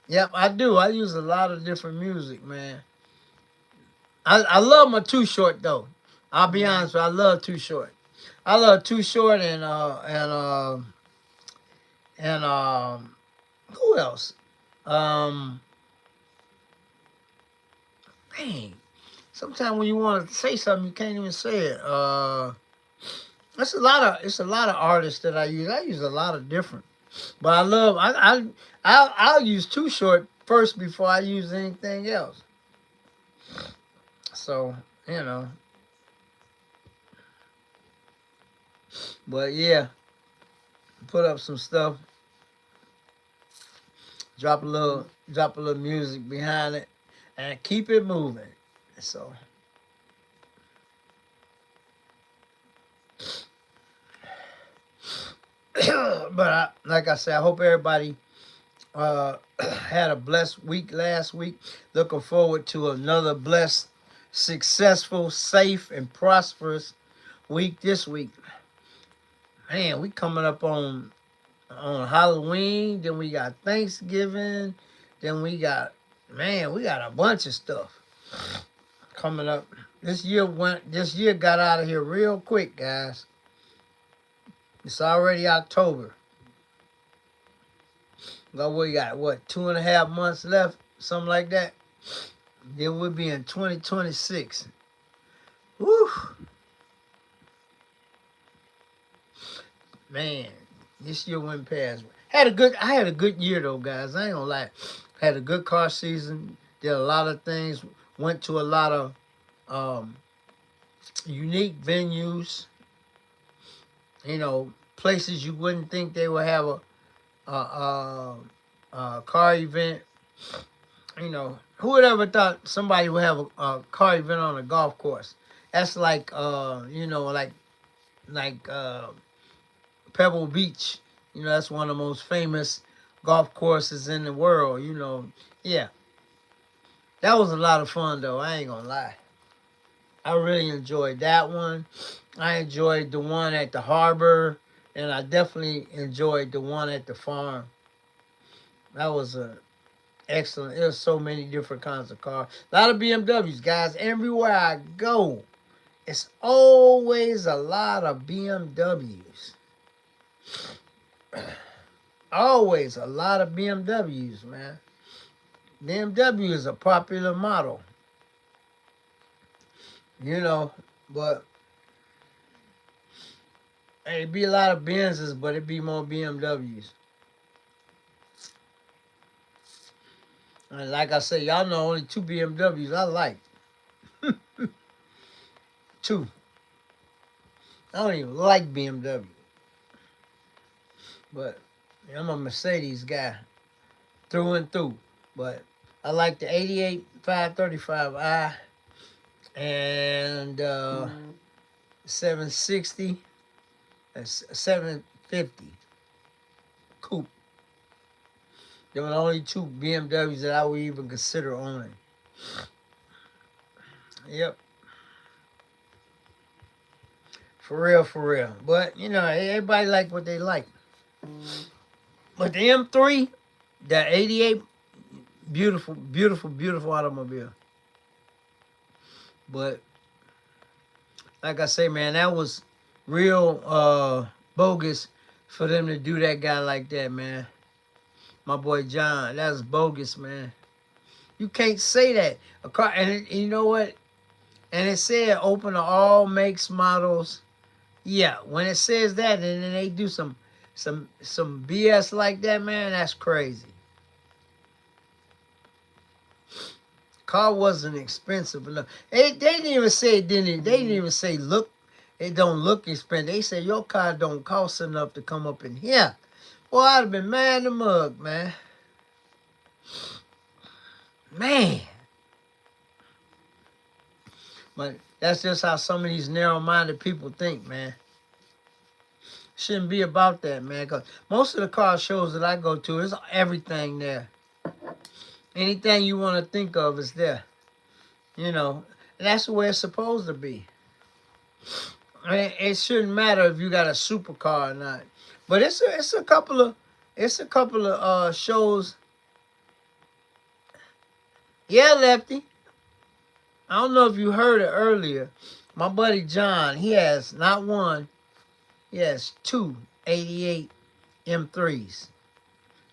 Yep, I do. I use a lot of different music, man. I love my Too Short though. I'll be honest with you, I love Too Short. I love Too Short and who else? Um, Dang. Sometimes when you want to say something, you can't even say it. It's a lot of artists that I use. I use a lot of different, but I love. I'll use Too Short first before I use anything else. So you know, but yeah, put up some stuff, drop a little music behind it, and keep it moving. So. But like I said, I hope everybody had a blessed week last week. Looking forward to another blessed, successful, safe, and prosperous week this week. Man, we coming up on Halloween. Then we got Thanksgiving. Then we got a bunch of stuff coming up. This year got out of here real quick, guys. It's already October. We got, 2.5 months left? Something like that. Then we'll be in 2026. Woo! Man, this year went past. I had a good year though, guys. I ain't gonna lie. Had a good car season. Did a lot of things. Went to a lot of unique venues. Places you wouldn't think they would have a car event. Who would ever thought somebody would have a car event on a golf course? That's like, like Pebble Beach. That's one of the most famous golf courses in the world. Yeah, that was a lot of fun though. I ain't gonna lie. I really enjoyed that one. I enjoyed the one at the harbor, and I definitely enjoyed the one at the farm. That was excellent. There's so many different kinds of cars. A lot of BMWs, guys. Everywhere I go, it's always a lot of BMWs. Always a lot of BMWs, man. BMW is a popular model, you know, but it'd be a lot of Benzes, but it'd be more BMWs. And like I said, y'all know only two BMWs I like. Two. I don't even like BMW, but I'm a Mercedes guy through and through. But I like the 88 535i and 760 and 750 coupe. They were the only two BMWs that I would even consider owning. Yep. For real, for real. But, you know, everybody like what they like. But the M3, that 88, beautiful, beautiful, beautiful automobile. But, like I say, man, that was real bogus for them to do that guy like that, man. My boy John, that was bogus, man. You can't say that. A car, and you know what? And it said open to all makes, models. Yeah, when it says that, and then they do some BS like that, man, that's crazy. Car wasn't expensive enough. They didn't even say it didn't. They didn't even say look. It don't look expensive. They said your car don't cost enough to come up in here. Boy, I'd have been mad in the mug, man. Man. But that's just how some of these narrow-minded people think, man. Shouldn't be about that, man. Because most of the car shows that I go to, is everything there. Anything you want to think of is there. You know, and that's the way it's supposed to be. I mean, it shouldn't matter if you got a supercar or not. But it's a couple of shows. Yeah, Lefty. I don't know if you heard it earlier. My buddy John, he has not one, he has two 88 M3s.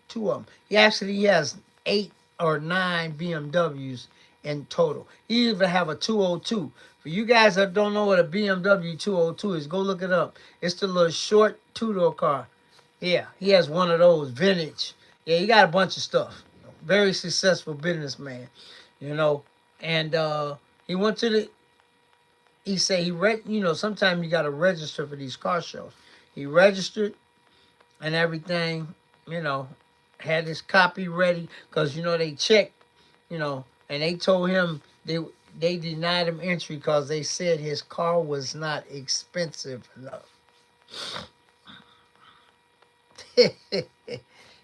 Two of them. He actually has 8 or 9 BMWs in total. He even have a 202. For you guys that don't know what a BMW 202 is, go look it up. It's the little short two-door car. Yeah, he has one of those, vintage. Yeah, he got a bunch of stuff. Very successful businessman, you know. And he went to the, he said you know, sometimes you got to register for these car shows. He registered and everything, you know, had his copy ready because, you know, they checked, you know, and they told him they denied him entry because they said his car was not expensive enough.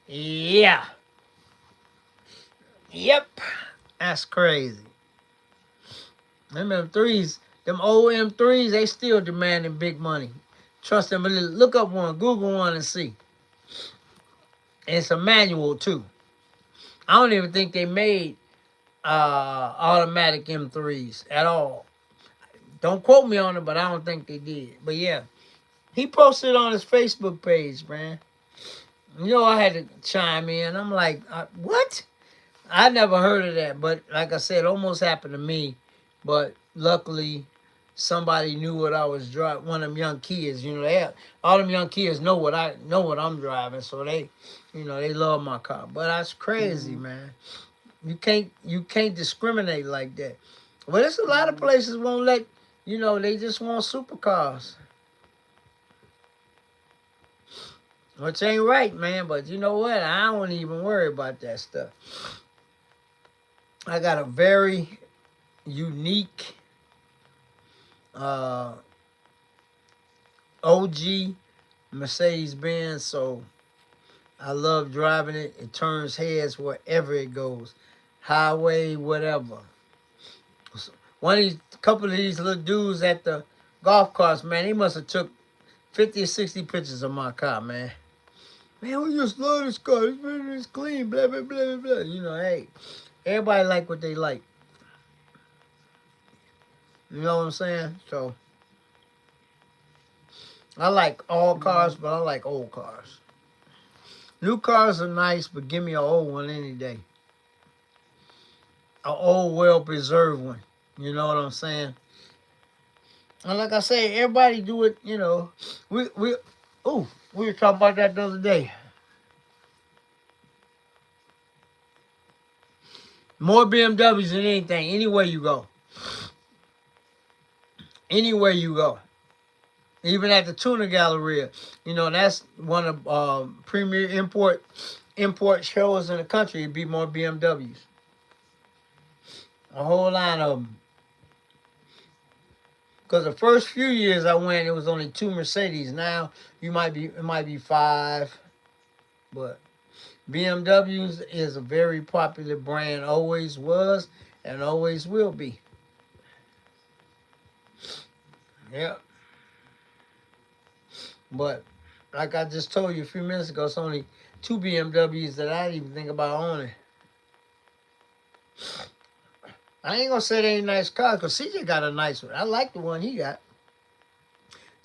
Yeah. Yep. That's crazy. Them M3s, them old M3s, they still demanding big money. Trust them. Look up one, Google one and see. And it's a manual too. I don't even think they made automatic M3s at all. Don't quote me on it, but I don't think they did. But yeah, he posted on his Facebook page, man. You know, I had to chime in. I'm like, what? I never heard of that. But like I said, it almost happened to me. But luckily, somebody knew what I was driving. One of them young kids, you know, all them young kids know what I'm driving, so they, you know, they love my car. But that's crazy, man. You can't discriminate like that. But there's a lot of places won't let, you know, they just want supercars. Which ain't right, man. But you know what? I don't even worry about that stuff. I got a very unique OG Mercedes-Benz, so I love driving it. It turns heads wherever it goes. Highway, whatever. Couple of these little dudes at the golf course, man, they must have took 50 or 60 pictures of my car, man. Man, we just love this car. It's clean, blah, blah, blah, blah. You know, hey, everybody like what they like. You know what I'm saying? So I like all cars, but I like old cars. New cars are nice, but give me an old one any day. An old, well preserved one. You know what I'm saying? And like I say, everybody do it. You know, we we were talking about that the other day. More BMWs than anything. Anywhere you go, anywhere you go, even at the Tuna Galleria. You know, that's one of premier import shows in the country. It'd be more BMWs. A whole line of them. Because the first few years I went, it was only 2 Mercedes. Now it might be 5, but BMWs is a very popular brand. Always was and always will be. Yeah. But like I just told you a few minutes ago, it's only 2 BMWs that I even think about owning. I ain't gonna say they ain't nice cars, because CJ got a nice one. I like the one he got.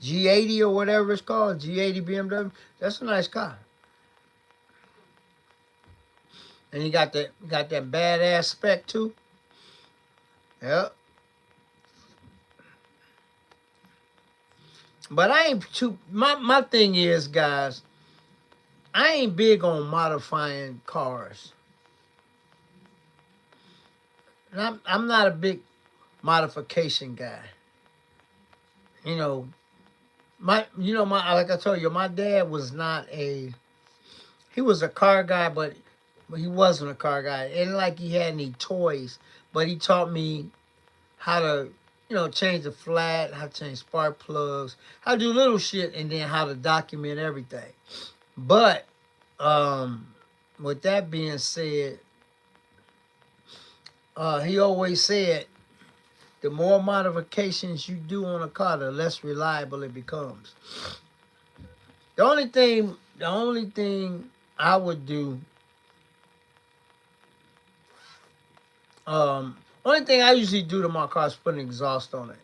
G80 or whatever it's called, G80 BMW. That's a nice car. And he got that badass spec too. Yep. But I ain't too my thing is, guys, I ain't big on modifying cars. And I'm not a big modification guy. You know, my like I told you, my dad was not he was a car guy, but he wasn't a car guy. It ain't like he had any toys, but he taught me how to, change the flat, how to change spark plugs, how to do little shit, and then how to document everything. But with that being said, he always said the more modifications you do on a car, the less reliable it becomes. The only thing I would do, only thing I usually do to my car is put an exhaust on it.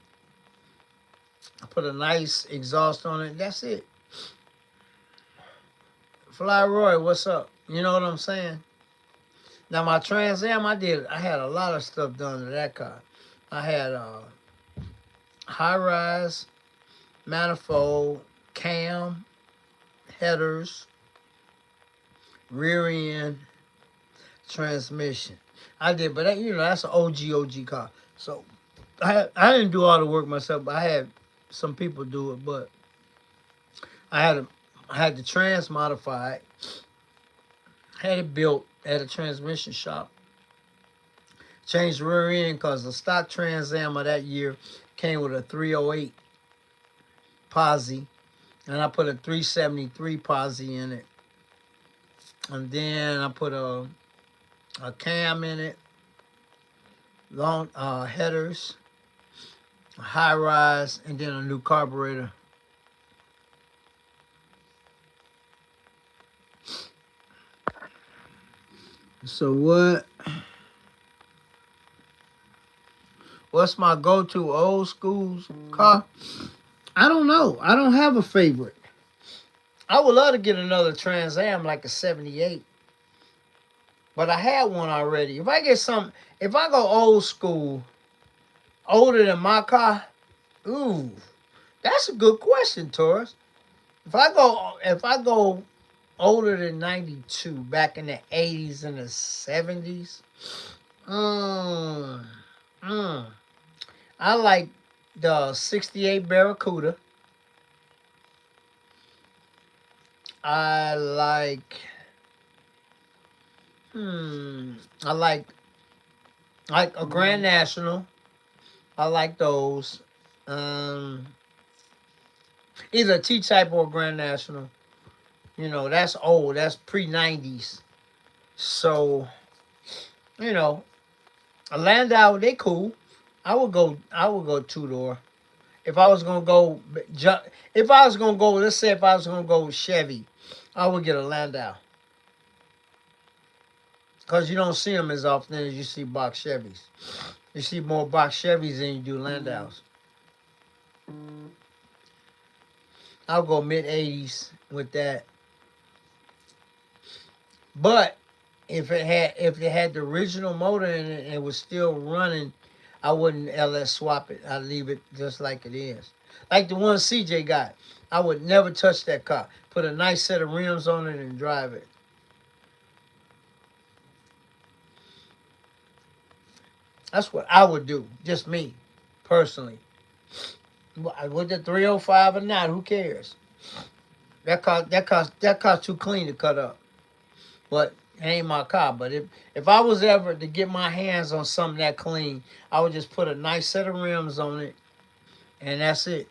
I put a nice exhaust on it. That's it. Fly Roy, what's up? You know what I'm saying? Now my Trans Am, I had a lot of stuff done to that car. I had high rise, manifold, cam, headers, rear end, transmission. I did, but that's an OG car. So I didn't do all the work myself, but I had some people do it. But I had the trans modified, had it built at a transmission shop. Changed the rear end because the stock Trans Am of that year came with a 308 posi, and I put a 373 posi in it. And then I put a cam in it, long headers, a high rise, and then a new carburetor. So what's my go-to old school car? I don't know. I don't have a favorite. I would love to get another Trans Am like a 78. But I had one already. If I go old school, older than my car, ooh, that's a good question, Taurus. If I go older than 92, back in the 80s and the 70s, I like the 68 Barracuda. I like a Grand National. I like those. Either a T-Type or a Grand National. That's old. That's pre-90s. So, a Landau, they cool. I would go 2-door. If I was gonna go, let's say if I was gonna go Chevy, I would get a Landau. Because you don't see them as often as you see box Chevys. You see more box Chevys than you do Landaus. I'll go mid-80s with that. But if it had the original motor in it and it was still running, I wouldn't LS swap it. I'd leave it just like it is. Like the one CJ got. I would never touch that car. Put a nice set of rims on it and drive it. That's what I would do. Just me, personally. With the 305 or not, who cares? That car's too clean to cut up. But it ain't my car. But if I was ever to get my hands on something that clean, I would just put a nice set of rims on it, and that's it.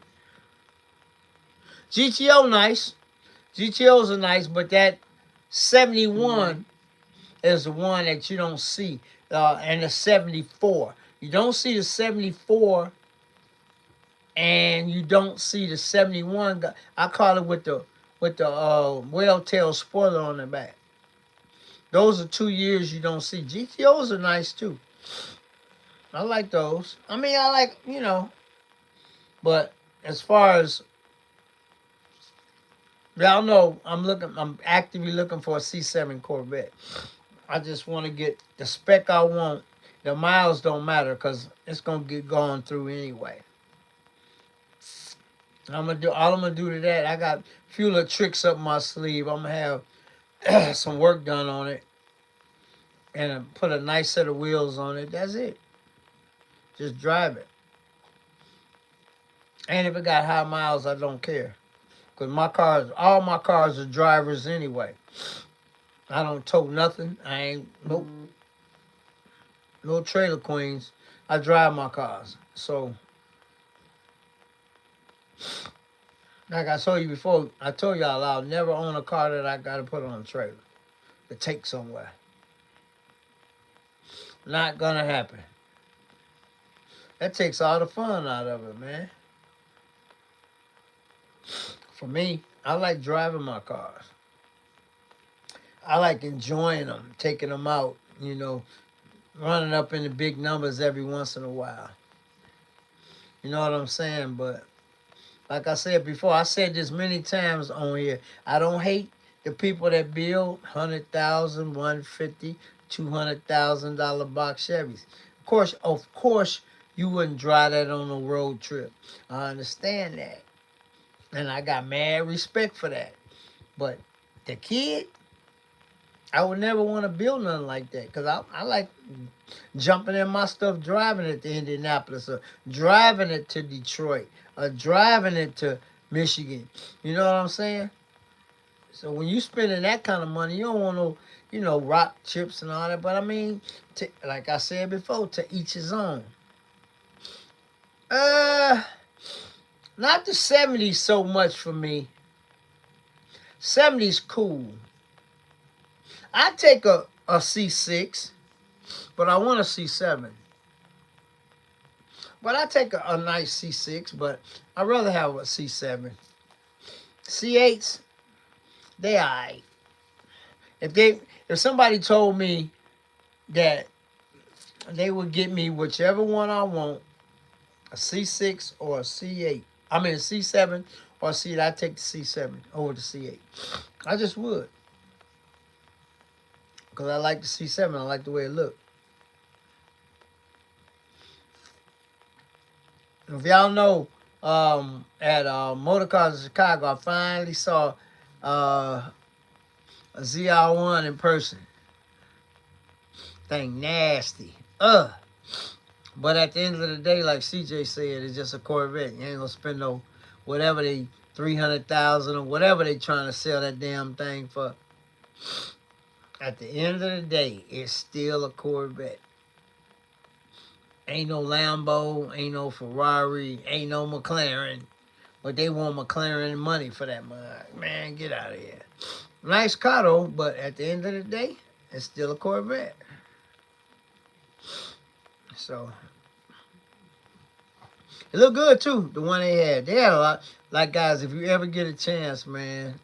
GTO nice. GTOs are nice, but that 71 is the one that you don't see, and the 74. You don't see the 74, and you don't see the 71. I call it with the whale-tail spoiler on the back. Those are 2 years you don't see. GTOs are nice too. I like those. I mean, I like. But as far as y'all know, I'm actively looking for a C7 Corvette. I just want to get the spec I want. The miles don't matter because it's gonna get gone through anyway. I'm gonna do to that. I got a few little tricks up my sleeve. I'm gonna have some work done on it and put a nice set of wheels on it. That's it. Just drive it. And if it got high miles, I don't care. Because all my cars are drivers anyway. I don't tow nothing. I ain't, nope. No trailer queens. I drive my cars. So, like I told you before, I told y'all I'll never own a car that I got to put on a trailer to take somewhere. Not gonna happen. That takes all the fun out of it, man. For me, I like driving my cars. I like enjoying them, taking them out, running up in the big numbers every once in a while. You know what I'm saying? But like I said before, I said this many times on here. I don't hate the people that build $100,000, $150,000, $200,000 box Chevys. Of course, you wouldn't drive that on a road trip. I understand that, and I got mad respect for that. But the kid, I would never want to build nothing like that because I like jumping in my stuff, driving it to Indianapolis or driving it to Detroit or driving it to Michigan. You know what I'm saying? So when you spending that kind of money, you don't want no, rock chips and all that. But I mean, like I said before, to each his own. Not the 70s so much for me. 70s cool. I take a C6, but I want a C7. But I take a nice C6, but I'd rather have a C7. C8s, they alright. If somebody told me that they would get me whichever one I want, a C6 or a C8. I mean a C7 or a C8, I'd take the C7 over the C8. I just would. Because I like the C7. I like the way it looked. If y'all know, at Motor Cars in Chicago, I finally saw a ZR1 in person. Thing nasty. But at the end of the day, like CJ said, it's just a Corvette. You ain't gonna spend no whatever they 300,000 or whatever they trying to sell that damn thing for. At the end of the day, it's still a Corvette. Ain't no Lambo, ain't no Ferrari, ain't no McLaren. But they want McLaren money for that money. Man, get out of here. Nice car though, but at the end of the day, it's still a Corvette. So, it looked good too, the one they had. They had a lot. Like, guys, if you ever get a chance, man,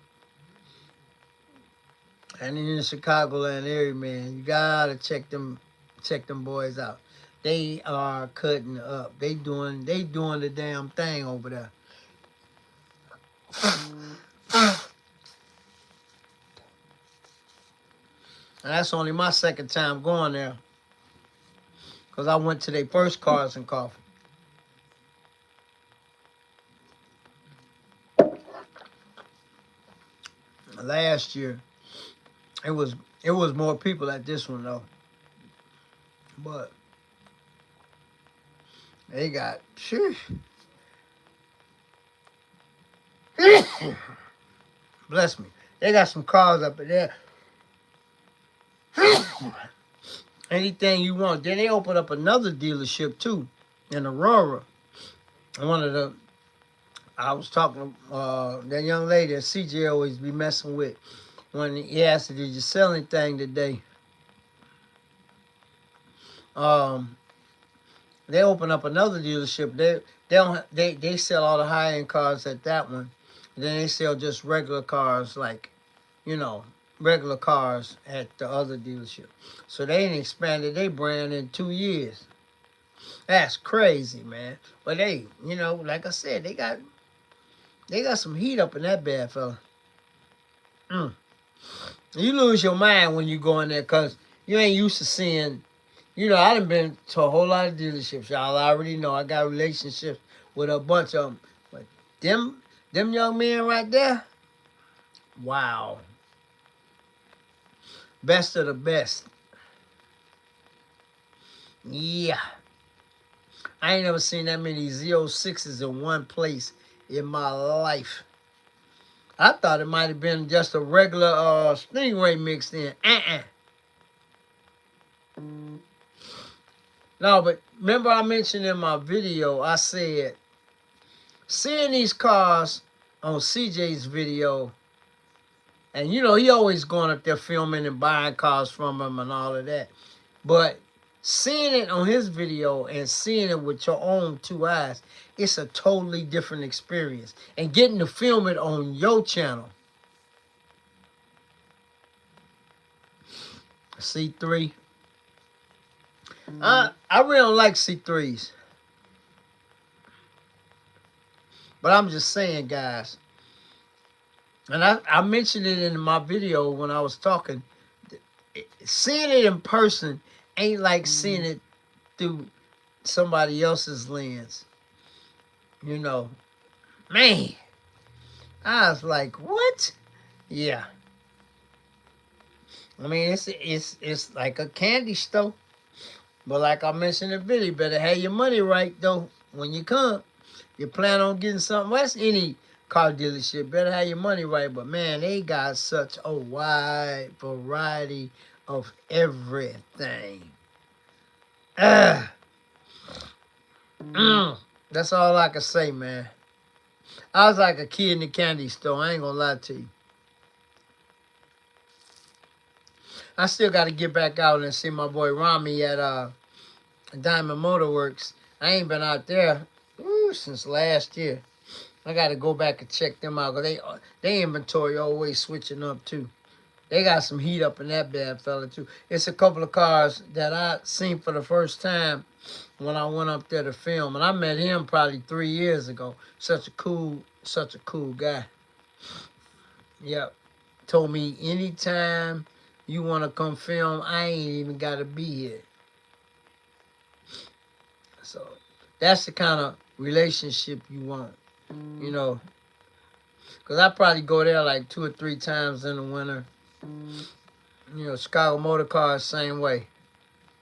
and in the Chicagoland area, man, you gotta check them boys out. They are cutting up. They doing the damn thing over there. And that's only my second time going there. Because I went to their first Cars and Coffee. Last year, it was more people at this one though. But they got bless me. They got some cars up in there. Anything you want. Then they opened up another dealership too in Aurora. One of the I was talking to that young lady that CJ always be messing with when he asked her, "Did you sell anything today?" They opened up another dealership. They sell all the high end cars at that one. Then they sell just regular cars, like, regular cars at the other dealership. So they ain't expanded their brand in 2 years. That's crazy, man. But they, like I said, they got some heat up in that bad fella. You lose your mind when you go in there because you ain't used to seeing. I done been to a whole lot of dealerships. Y'all already know I got relationships with a bunch of them. But them young men right there, wow. Best of the best. Yeah. I ain't never seen that many Z06s in one place in my life. I thought it might have been just a regular Stingray mixed in. No, but remember I mentioned in my video, I said, seeing these cars on CJ's video, and he always going up there filming and buying cars from him and all of that. But seeing it on his video and seeing it with your own two eyes, it's a totally different experience. And getting to film it on your channel. C3. I really don't like C3s. But I'm just saying, guys. And I mentioned it in my video when I was talking. Seeing it in person ain't like seeing it through somebody else's lens. Man. I was like, what? Yeah. I mean, it's like a candy store. But like I mentioned in the video, you better have your money right, though, when you come. You plan on getting something. Well, that's any car dealership. Better have your money right. But, man, they got such a wide variety of everything. That's all I can say, man. I was like a kid in the candy store. I ain't gonna lie to you. I still got to get back out and see my boy Rami at Diamond Motor Works. I ain't been out there since last year. I got to go back and check them out because they inventory always switching up too. They got some heat up in that bad fella too. It's a couple of cars that I seen for the first time when I went up there to film, and I met him probably 3 years ago. Such a cool guy. Yep. Told me anytime you want to come film, I ain't even got to be here. So that's the kind of relationship you want, Because I probably go there like 2 or 3 times in the winter. Chicago Motor Cars, same way.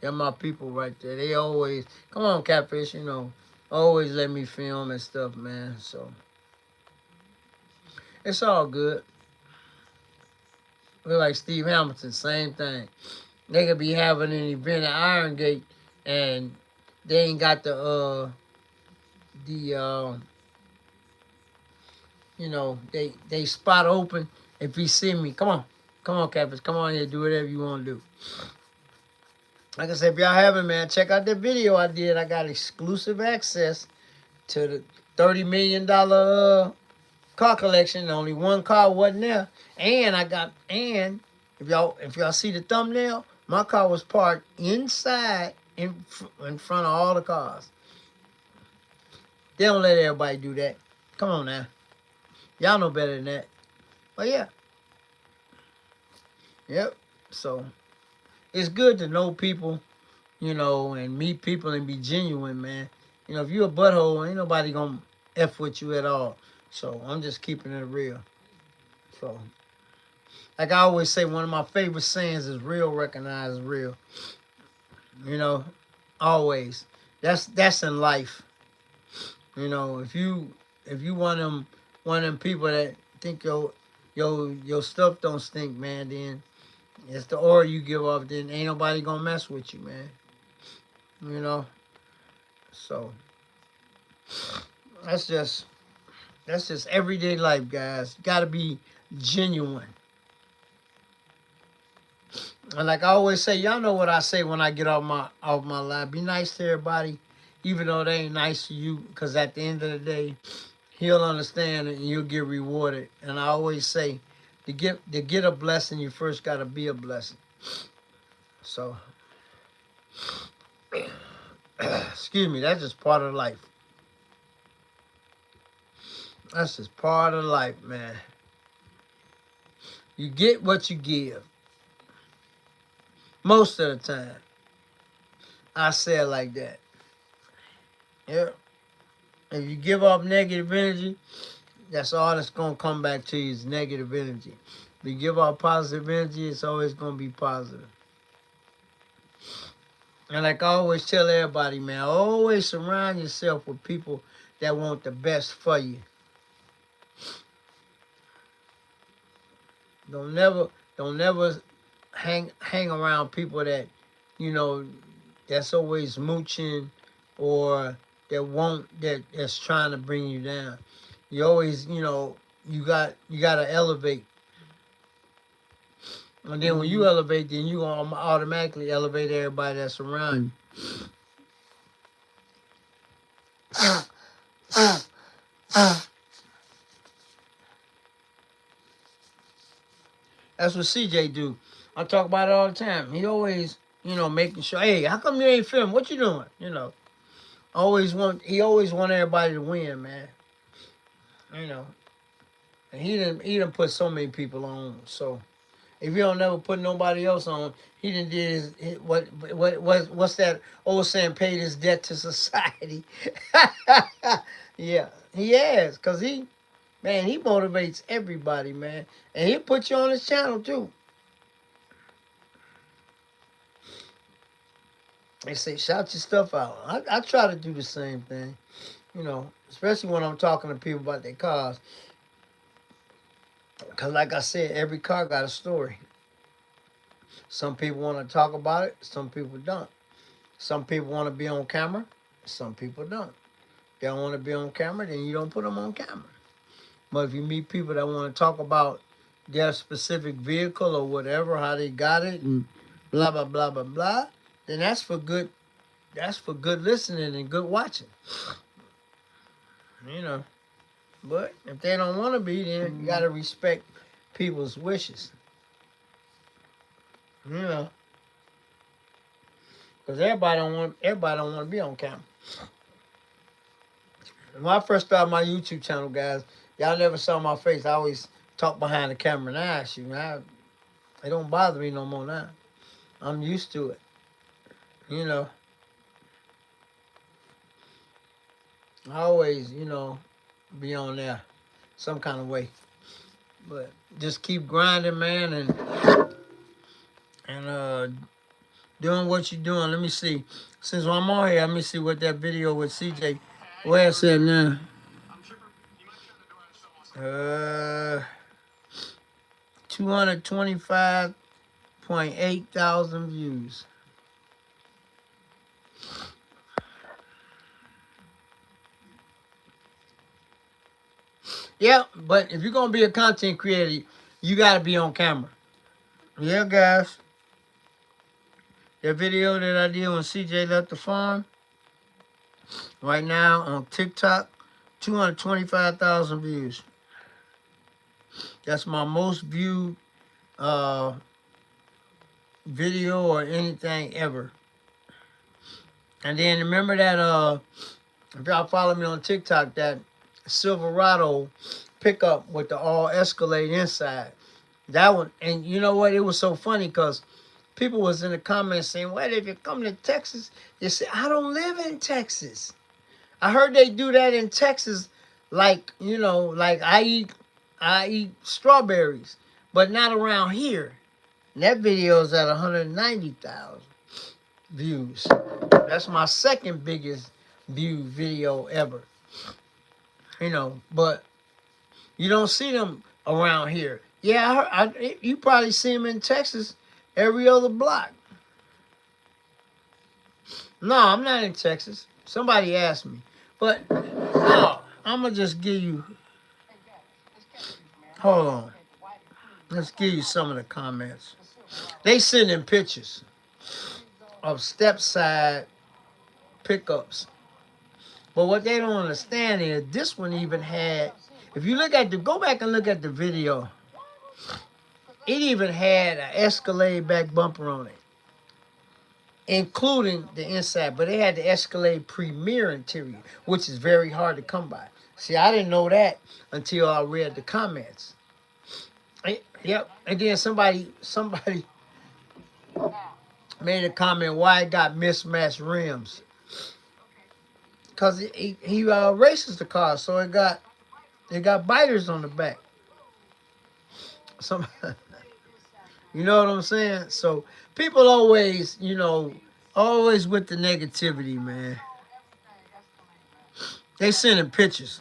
They're my people right there. They always, come on, Catfish, always let me film and stuff, man. So it's all good. Look like Steve Hamilton, same thing. They could be having an event at Iron Gate and they ain't got they spot open. If he see me, come on, Catfish, come on here, do whatever you want to do. Like I said, if y'all haven't, man, check out the video I did. I got exclusive access to the $30 million car collection. Only one car wasn't there. And if y'all see the thumbnail, my car was parked inside in front of all the cars. They don't let everybody do that. Come on now. Y'all know better than that. But yeah. Yep. So it's good to know people, you know, and meet people and be genuine, man. You know, if you a butthole, ain't nobody gonna F with you at all. So I'm just keeping it real. So like I always say, one of my favorite sayings is real recognizes real. You know, always. That's in life. You know, if you one of them people that think your stuff don't stink, man, then it's the aura you give off, then ain't nobody gonna mess with you, man. You know? So that's just everyday life, guys. You gotta be genuine. And like I always say, y'all know what I say when I get off my line. Be nice to everybody, even though they ain't nice to you, because at the end of the day, he'll understand and you'll get rewarded. And I always say, to get a blessing, you first gotta be a blessing. So excuse me, that's just part of life. That's just part of life, man. You get what you give. Most of the time. I say it like that. Yeah. If you give off negative energy, that's all that's gonna come back to you is negative energy. If you give off positive energy, it's always gonna be positive. And like I always tell everybody, man, always surround yourself with people that want the best for you. Don't never hang around people that, you know, that's always mooching or that's trying to bring you down. You always, you gotta elevate. And then when you elevate, then you gonna automatically elevate everybody that's around you. That's what CJ do. I talk about it all the time. He always, making sure, hey, how come you ain't filming? What you doing? He always want everybody to win, man. You know. And he didn't put so many people on. So if you don't never put nobody else on, he didn't did what's that old saying, paid his debt to society. Yeah, he has, cause he motivates everybody, man, and he'll put you on his channel too. They say shout your stuff out. I try to do the same thing, especially when I'm talking to people about their cars. Cause like I said, every car got a story. Some people want to talk about it. Some people don't. Some people want to be on camera. Some people don't. They don't want to be on camera, then you don't put them on camera. But if you meet people that want to talk about their specific vehicle or whatever, how they got it, and blah blah blah blah blah, then that's for good. That's for good listening and good watching. You know. But if they don't want to be, then you gotta respect people's wishes. You know. Because everybody don't want to be on camera. When I first started my YouTube channel, guys, y'all never saw my face. I always talk behind the camera now. It don't bother me no more now. I'm used to it. You know. I always, be on there some kind of way. But just keep grinding, man, and doing what you're doing. Let me see. Since I'm on here, let me see what that video with CJ. Where it's at now? 225.8 thousand views. Yeah, but if you're gonna be a content creator, you gotta be on camera. Yeah, guys. That video that I did when CJ left the farm, right now on TikTok, 225,000 views. That's my most viewed video or anything ever. And then remember that if y'all follow me on TikTok, that Silverado pickup with the all Escalade inside. That one, and you know what? It was so funny because people was in the comments saying, "Well, if you come to Texas, you say I don't live in Texas." I heard they do that in Texas, like like I eat strawberries, but not around here. And that video is at 190,000 views. That's my second biggest view video ever. But you don't see them around here. Yeah, you probably see them in Texas every other block. No, I'm not in Texas. Somebody asked me. But no, I'm going to just give you. Hold on. Let's give you some of the comments. They sending pictures of step side pickups. But what they don't understand is this one even had, if you go back and look at the video, it even had an Escalade back bumper on it, including the inside. But it had the Escalade Premier interior, which is very hard to come by. See, I didn't know that until I read the comments. Yep. And then somebody made a comment why it got mismatched rims. Because he races the car, so it got biters on the back. Some, you know what I'm saying? So people always, always with the negativity, man. They sending pictures,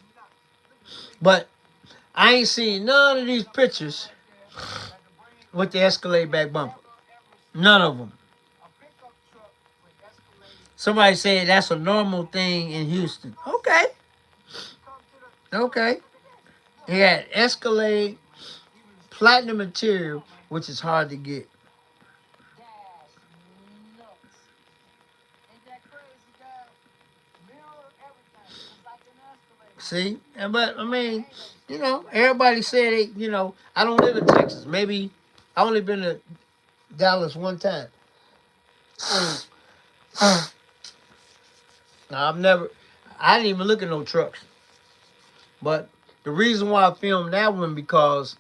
but I ain't seen none of these pictures with the Escalade back bumper. None of them. Somebody said that's a normal thing in Houston. Okay. Okay. It had Escalade platinum material, which is hard to get. See? But, I mean, everybody said it, I don't live in Texas. Maybe I only been to Dallas one time. Now, I didn't even look at no trucks. But the reason why I filmed that one because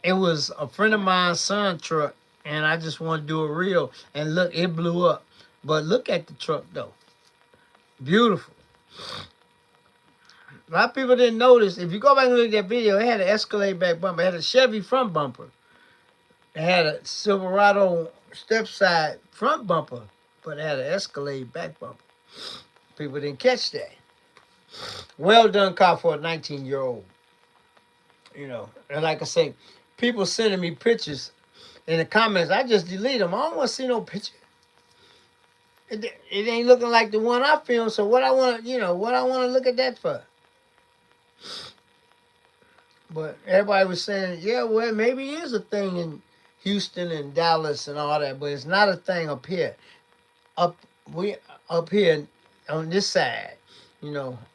it was a friend of mine's son's truck, and I just want to do a reel. And look, it blew up. But look at the truck, though. Beautiful. A lot of people didn't notice. If you go back and look at that video, it had an Escalade back bumper. It had a Chevy front bumper. It had a Silverado step side front bumper, but it had an Escalade back bumper. People didn't catch that. Well done car for a 19-year-old. And like I say, people sending me pictures in the comments. I just delete them. I don't want to see no picture. It ain't looking like the one I filmed. So what I want to look at that for? But everybody was saying, yeah, well, maybe it is a thing in Houston and Dallas and all that, but it's not a thing up here. Up here on this side,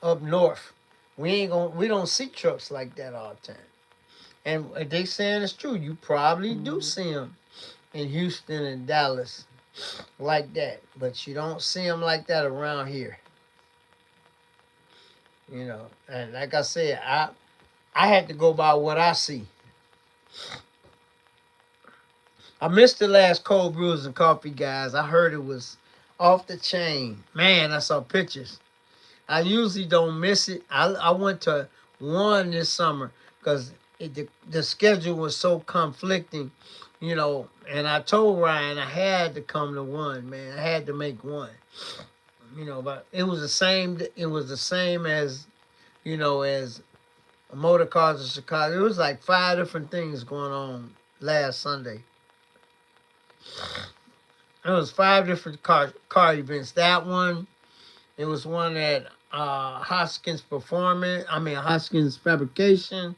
up north, we don't see trucks like that all the time. And they saying it's true. You probably do see them in Houston and Dallas like that, but you don't see them like that around here. And like I said, I had to go by what I see. I missed the last cold brews and coffee, guys. I heard it was off the chain. Man, I saw pictures. I usually don't miss it. I went to one this summer because the schedule was so conflicting, and I told Ryan I had to come to one, man. I had to make one. But it was the same as, as Motor Cars of Chicago. It was like 5 different things going on last Sunday. It was 5 different car events. That one, it was one at Hoskins Fabrication.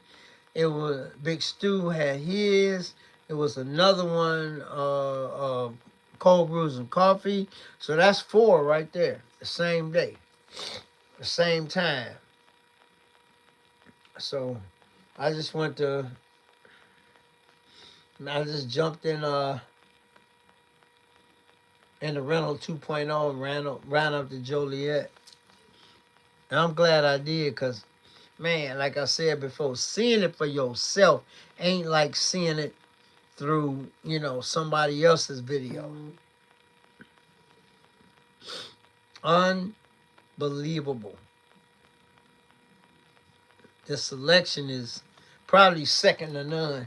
It was Big Stu had his. It was another one, Cold Brews and Coffee. So that's 4 right there, the same day, the same time. So I just jumped in in the rental 2.0 and ran up to Joliet. And I'm glad I did because, man, like I said before, seeing it for yourself ain't like seeing it through, somebody else's video. Unbelievable. The selection is probably second to none.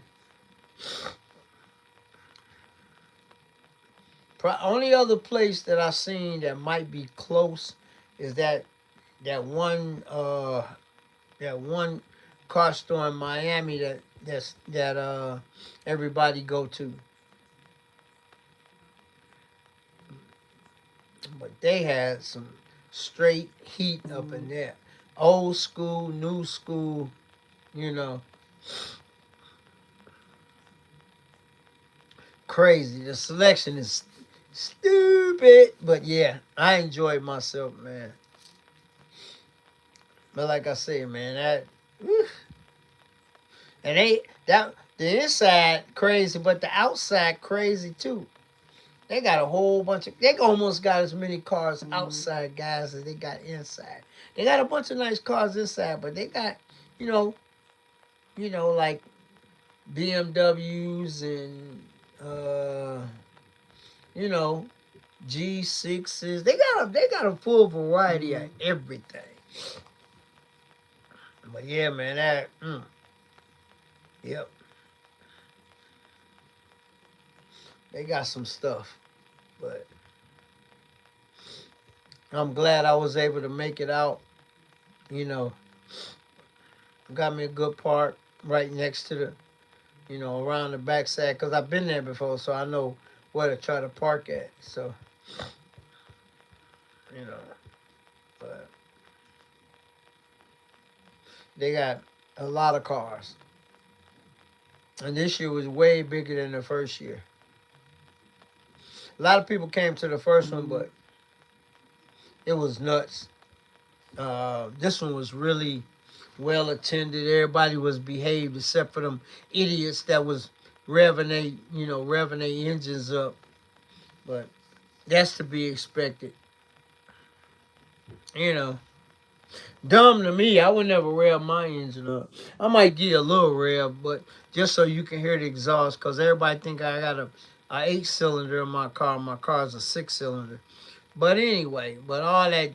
Only other place that I seen that might be close is that one that one car store in Miami that everybody go to. But they had some straight heat up in there. Old school, new school, you know. Crazy. The selection is stupid. But yeah, I enjoyed myself, man. But like I said, man, and the inside crazy, but the outside crazy too. They got a whole bunch of. They almost got as many cars outside, guys, as they got inside. They got a bunch of nice cars inside, but they got, you know, like BMWs and you know, G6s. They got a full variety of everything. But yeah, man, yep, they got some stuff. But I'm glad I was able to make it out. You know, got me a good park right next to the, around the backside, because I've been there before, so I know where to try to park at. So, you know, but they got a lot of cars. And this year was way bigger than the first year. A lot of people came to the first one, but it was nuts. This one was really well attended. Everybody was behaved except for them idiots that was revving their engines up. But that's to be expected. You know, dumb to me. I would never rev my engine up. I might get a little rev, but just so you can hear the exhaust, because everybody think I got a 8-cylinder in my car. My car's a 6-cylinder. But anyway, all that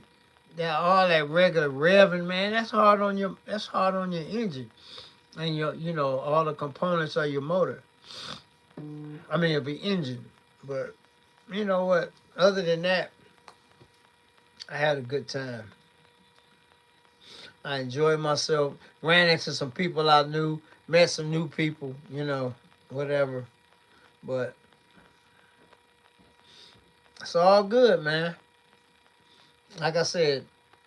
regular revving, man, that's hard on your engine and all the components of your motor. I mean, of your engine. But you know what? Other than that, I had a good time. I enjoyed myself. Ran into some people I knew. Met some new people. Whatever. But it's all good, man. Like I said,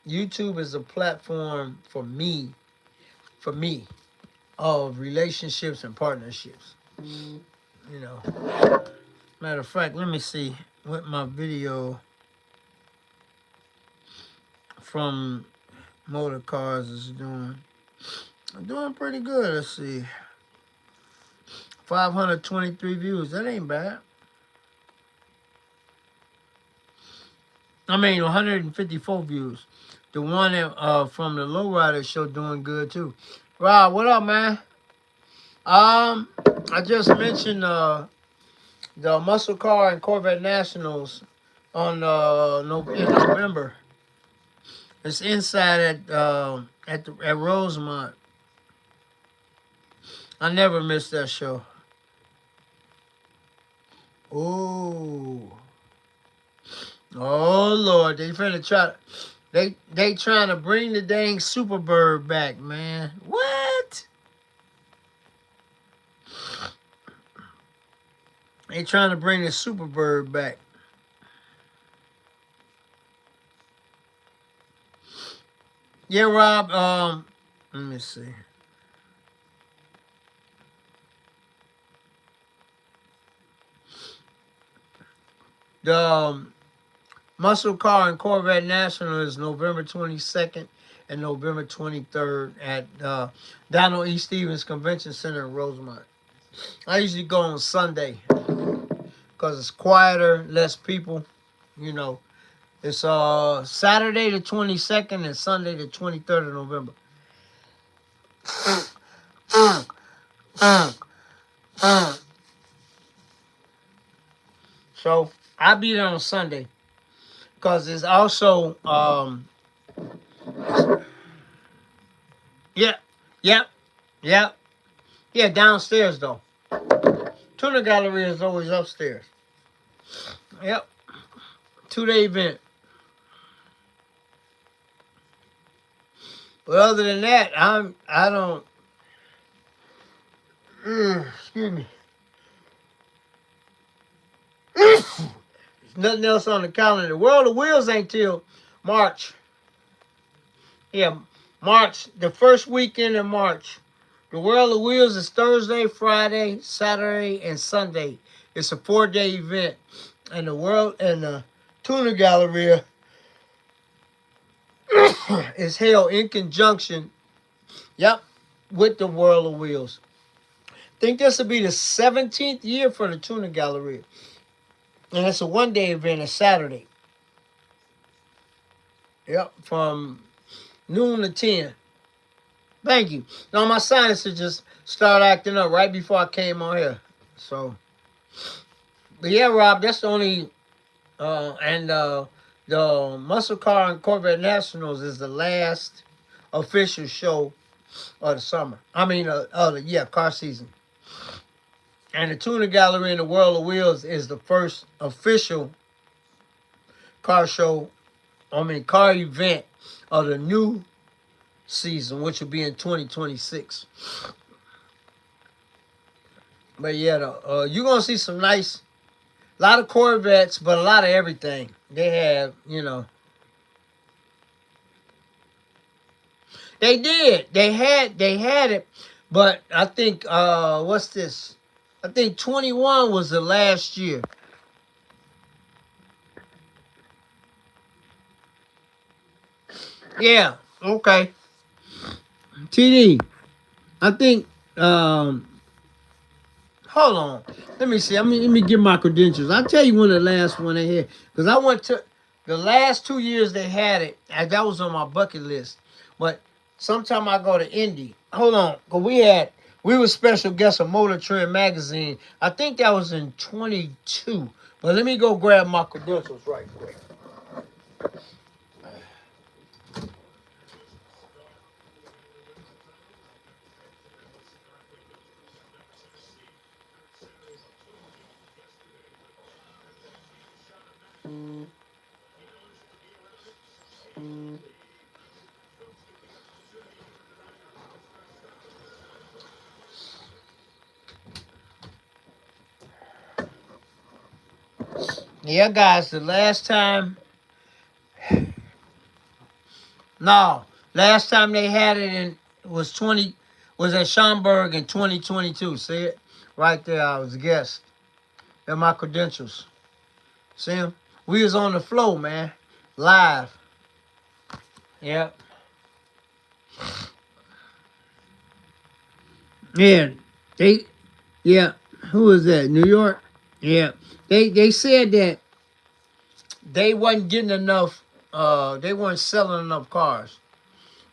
YouTube is a platform for me, of relationships and partnerships. Matter of fact, let me see what my video from motor cars is doing. I'm doing pretty good. Let's see. 523 views. That ain't bad. I mean, 154 views. The one from the Lowrider show doing good too. Rob, what up, man? I just mentioned the Muscle Car and Corvette Nationals on in November. It's inside at Rosemont. I never missed that show. Ooh. Oh Lord, they finna try. They trying to bring the dang Superbird back, man. What? They trying to bring the Superbird back. Yeah, Rob. Let me see. The Muscle Car and Corvette National is November 22nd and November 23rd at Donald E. Stevens Convention Center in Rosemont. I usually go on Sunday because it's quieter, less people. You know, it's Saturday the 22nd and Sunday the 23rd of November. So I'll be there on Sunday because it's also yeah, yep, yep, yeah, downstairs though. Tuna Gallery is always upstairs. Yep, 2-day event. But other than that, I don't. Excuse me. There's nothing else on the calendar. World of Wheels ain't till March. Yeah, March, the first weekend in March. The World of Wheels is Thursday, Friday, Saturday, and Sunday. It's a 4-day event. And the Tuna Galleria is held in conjunction, yep, with the World of Wheels. I think this will be the 17th year for the Tuna Galleria. And it's a 1-day event, a Saturday. Yep, from noon to 10. Thank you. Now my sinuses just started acting up right before I came on here. So, but yeah, Rob, that's the only, the Muscle Car and Corvette Nationals is the last official show of the summer. I mean, car season. And the Tuna Gallery in the World of Wheels is the first official car event of the new season, which will be in 2026. But yeah, you're going to see some nice, a lot of Corvettes, but a lot of everything. They have, they did. They had it, but I think, what's this? I think 21 was the last year. Yeah, okay. TD, I think, Hold on. Let me see. let me get my credentials. I'll tell you when the last one they had. Because I went to the last 2 years they had it, and that was on my bucket list. But sometime I go to Indy. Hold on. Because we were special guests of Motor Trend magazine. I think that was in 22. But let me go grab my credentials right quick. Yeah, guys, last time they had it was at Schaumburg in 2022. See it? Right there, I was a guest. They're my credentials. See them? We was on the floor, man. Live. Yep. Yeah, who was that? New York? Yeah. They said that They wasn't getting enough, they weren't selling enough cars.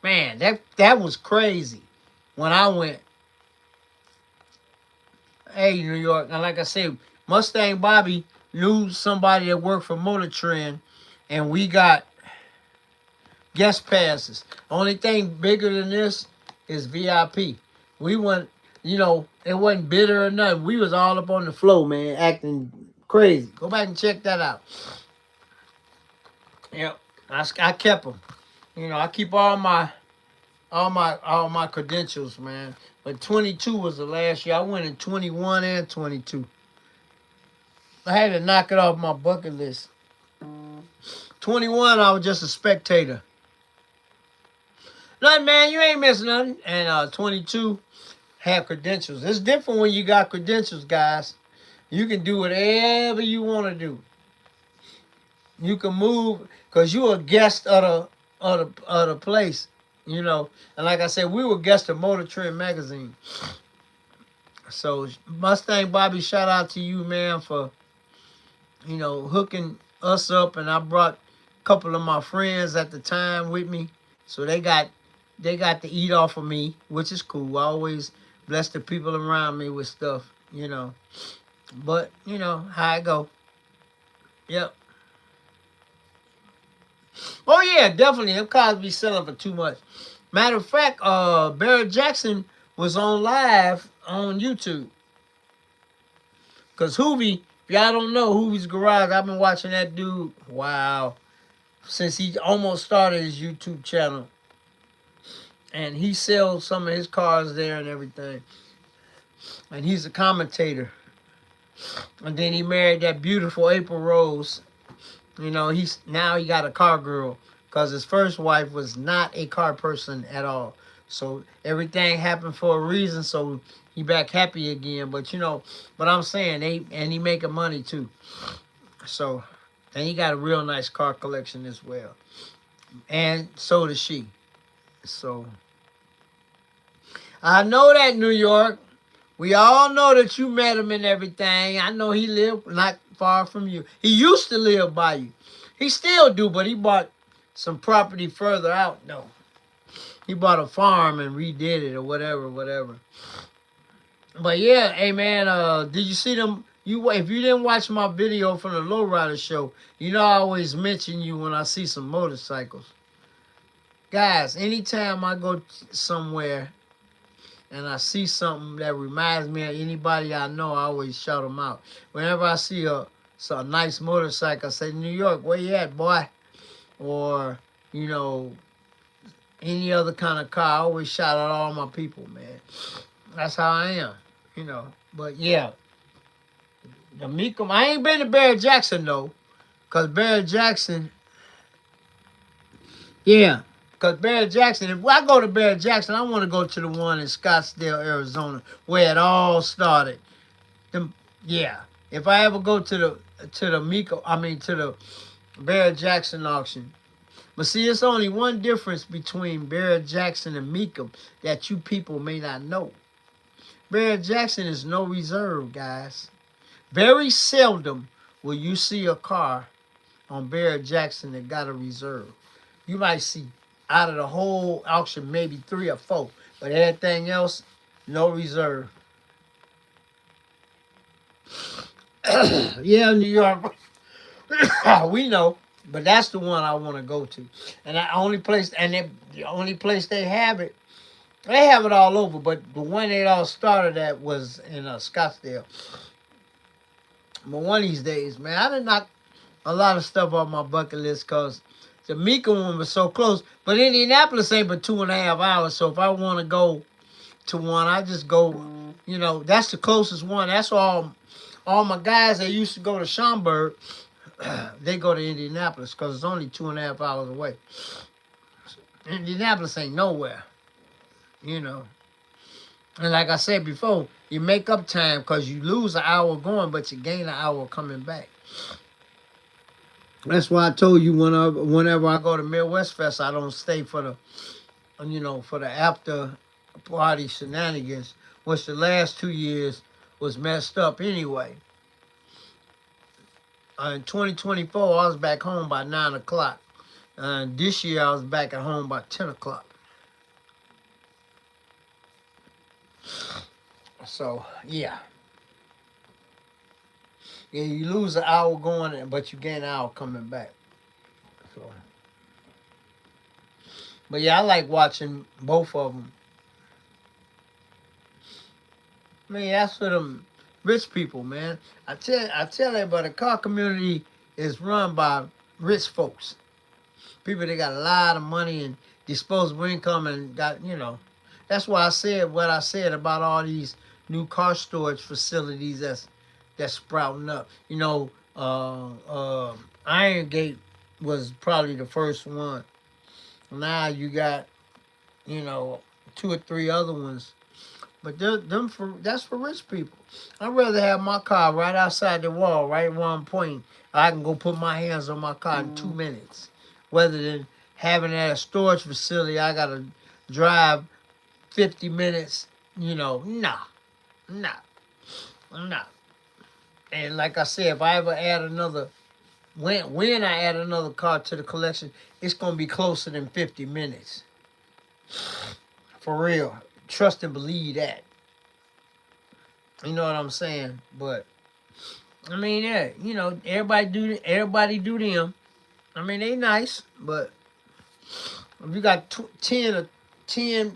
Man, that was crazy. When I went, hey, New York, and like I said, Mustang Bobby knew somebody that worked for Motor Trend, and we got guest passes. Only thing bigger than this is VIP. We went, it wasn't bitter or nothing. We was all up on the floor, man, acting crazy. Go back and check that out. Yep, I kept them. I keep all my credentials, man. But 22 was the last year. I went in 21 and 22. I had to knock it off my bucket list. 21, I was just a spectator. Nothing, man, you ain't missing nothing. And 22 had credentials. It's different when you got credentials, guys. You can do whatever you want to do. You can move because you're a guest of the place, And like I said, we were guests of Motor Trend magazine. So Mustang Bobby, shout out to you, man, for hooking us up, and I brought a couple of my friends at the time with me, so they got to eat off of me, which is cool. I always bless the people around me with stuff, you know. But you know how it go. Yep. Oh yeah, definitely. Them cars be selling for too much. Matter of fact, Barrett Jackson was on live on YouTube. Cause Hoovy, if y'all don't know Hoovy's Garage, I've been watching that dude. Wow, since he almost started his YouTube channel, and he sells some of his cars there and everything. And he's a commentator. And then he married that beautiful April Rose. You know, he got a car girl because his first wife was not a car person at all. So everything happened for a reason. So he back happy again. But you know, but I'm saying he making money too. So and he got a real nice car collection as well. And so does she. So I know that New York. We all know that you met him and everything. I know he lived not far from you. He used to live by you. He still do, but he bought some property further out. No, he bought a farm and redid it or whatever, whatever. But yeah, hey man, did you see them? If you didn't watch my video from the Lowrider show, you know I always mention you when I see some motorcycles. Guys, anytime I go somewhere and I see something that reminds me of anybody I know, I always shout them out. Whenever I see a nice motorcycle, I say, New York, where you at, boy? Or, you know, any other kind of car, I always shout out all my people, man. That's how I am, you know. But yeah, the Mecum, I ain't been to Barrett Jackson, though, because Barrett Jackson, yeah. Because Barrett Jackson, if I go to Barrett Jackson, I want to go to the one in Scottsdale, Arizona, where it all started. Yeah. If I ever go to the Barrett Jackson auction. But see, it's only one difference between Barrett Jackson and Mecum that you people may not know. Barrett Jackson is no reserve, guys. Very seldom will you see a car on Barrett Jackson that got a reserve. You might see out of the whole auction maybe 3 or 4, but everything else, no reserve. Yeah, New York, we know, but that's the one I want to go to, and the only place they have it, they have it all over, but the one it all started at was in Scottsdale. But one of these days, man, I did knock a lot of stuff off my bucket list because the Mika one was so close. But Indianapolis ain't but 2.5 hours. So if I want to go to one, I just go, you know, that's the closest one. That's all my guys that used to go to Schaumburg, they go to Indianapolis because it's only 2.5 hours away. Indianapolis ain't nowhere, you know. And like I said before, you make up time because you lose an hour going, but you gain an hour coming back. That's why I told you whenever I go to Midwest Fest, I don't stay for the after party shenanigans, which the last 2 years was messed up anyway. In 2024, I was back home by 9 o'clock. This year, I was back at home by 10 o'clock. So, yeah. Yeah, you lose an hour going, but you gain an hour coming back. So, but yeah, I like watching both of them. Man, that's for them rich people, man. I tell everybody, the car community is run by rich folks. People that got a lot of money and disposable income and got, you know. That's why I said what I said about all these new car storage facilities that's sprouting up. You know, Iron Gate was probably the first one. Now you got, you know, 2 or 3 other ones. But that's for rich people. I'd rather have my car right outside the wall, right one point. I can go put my hands on my car in 2 minutes. Rather than having it at a storage facility, I got to drive 50 minutes. You know, nah. And like I said, if I ever add another when I add another car to the collection, it's gonna be closer than 50 minutes. For real. Trust and believe that. You know what I'm saying? But I mean, yeah, everybody do them. I mean, they nice, but if you got 10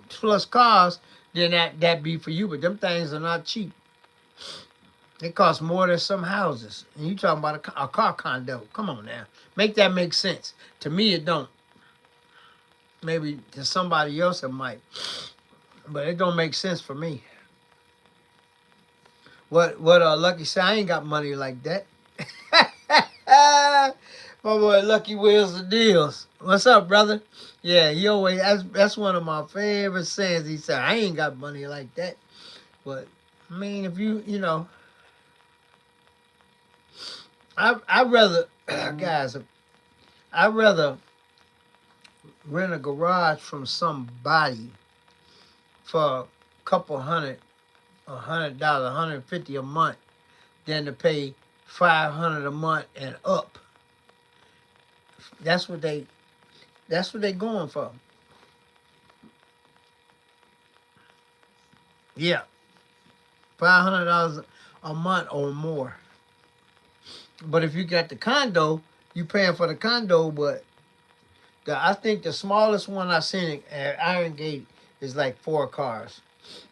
plus cars, then that be for you. But them things are not cheap. They cost more than some houses. And you talking about a car condo. Come on now. Make that make sense. To me, it don't. Maybe to somebody else it might. But it don't make sense for me. What Lucky say, I ain't got money like that. My boy Lucky Wheels the Deals. What's up, brother? Yeah, he always that's one of my favorite sayings. He said, I ain't got money like that. But I mean, if I'd rather guys, I'd rather rent a garage from somebody for a couple $100, $150 a month than to pay $500 a month and up. That's what they going for. Yeah, $500 a month or more. But if you got the condo, you paying for the condo. But I think the smallest one I seen at Iron Gate is like 4 cars,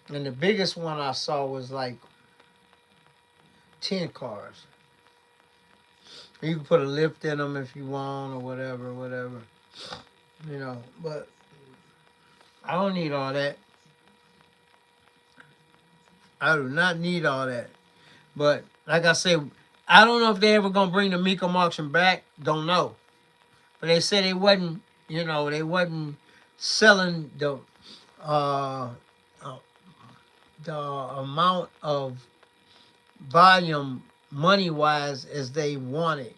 and the biggest one I saw was like 10 cars. You can put a lift in them if you want or whatever. But I don't need all that. I do not need all that. But like I said, I don't know if they ever gonna bring the Mecum auction back. Don't know. But they said they wasn't selling uh, uh the amount of volume money wise as they wanted.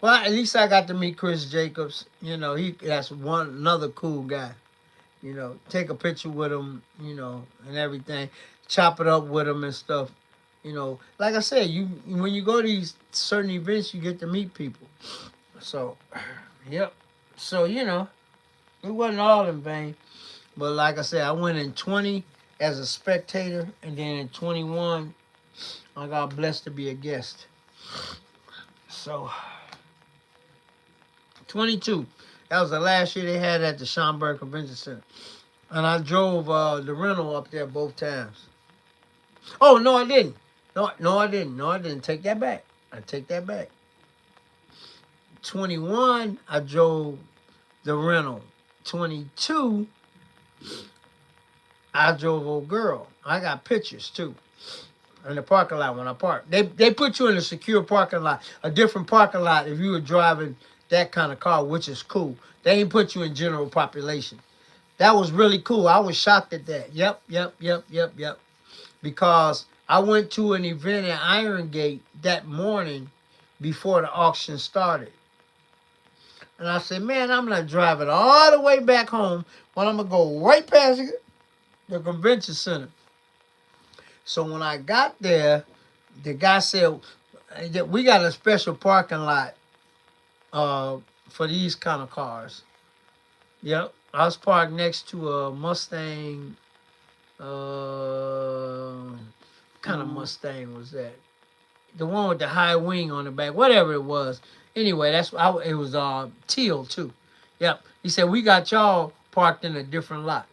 Well, at least I got to meet Chris Jacobs. That's another cool guy. Take a picture with him, and everything. Chop it up with him and stuff. Like I said, when you go to these certain events, you get to meet people. So, yep. So, it wasn't all in vain. But like I said, I went in 20 as a spectator, and then in 21, I got blessed to be a guest. So, 22. That was the last year they had at the Schaumburg Convention Center. And I drove the rental up there both times. Oh, no, I didn't. No, I didn't. No, I didn't. Take that back. I take that back. 21, I drove the rental. 22, I drove old girl. I got pictures, too. In the parking lot when I parked. They put you in a secure parking lot, a different parking lot if you were driving that kind of car, which is cool. They ain't put you in general population. That was really cool. I was shocked at that. Yep. Because I went to an event at Iron Gate that morning before the auction started. And I said, man, I'm not driving all the way back home when I'm going to go right past the convention center. So when I got there, the guy said, we got a special parking lot for these kind of cars. Yep. I was parked next to a Mustang. What kind of Mustang was that? The one with the high wing on the back, whatever it was. Anyway, it was teal too. Yep. He said, we got y'all parked in a different lot.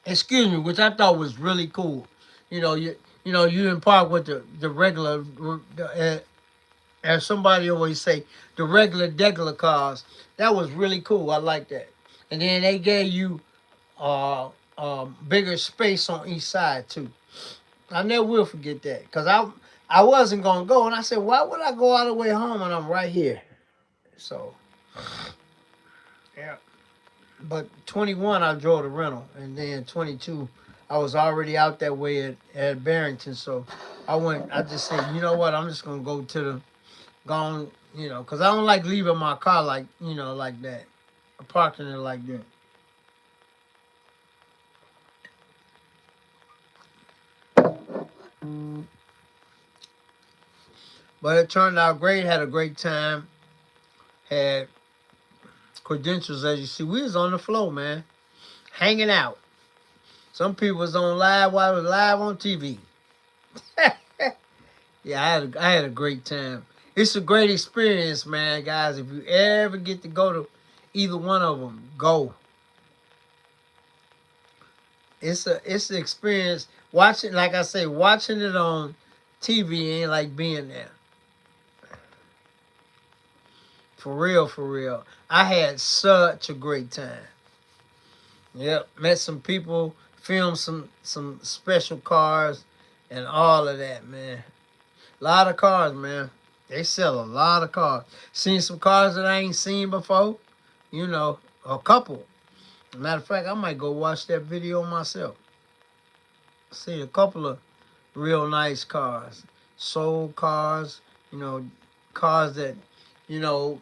Excuse me, which I thought was really cool. You didn't park with the regular, as somebody always say, the regular cars. That was really cool. I like that. And then they gave you bigger space on each side too. I never will forget that because I wasn't gonna go, and I said, why would I go all the way home when I'm right here? So yeah. But 21, I drove the rental, and then 22, I was already out that way at Barrington. So I just said, you know what? I'm just gonna go to because I don't like leaving my car like that, parking it like that. But it turned out great. Had a great time. Had credentials, as you see. We was on the floor, man, hanging out. Some people was on live while it was live on TV. Yeah, I had a great time. It's a great experience, man, guys. If you ever get to go to either one of them, go. It's an experience. Watching, like I say, watching it on TV ain't like being there. For real, for real. I had such a great time. Yep, met some people, filmed some special cars, and all of that, man. A lot of cars, man. They sell a lot of cars. Seen some cars that I ain't seen before. You know, a couple. Matter of fact, I might go watch that video myself. See a couple of real nice cars. Sold cars, you know, cars that, you know,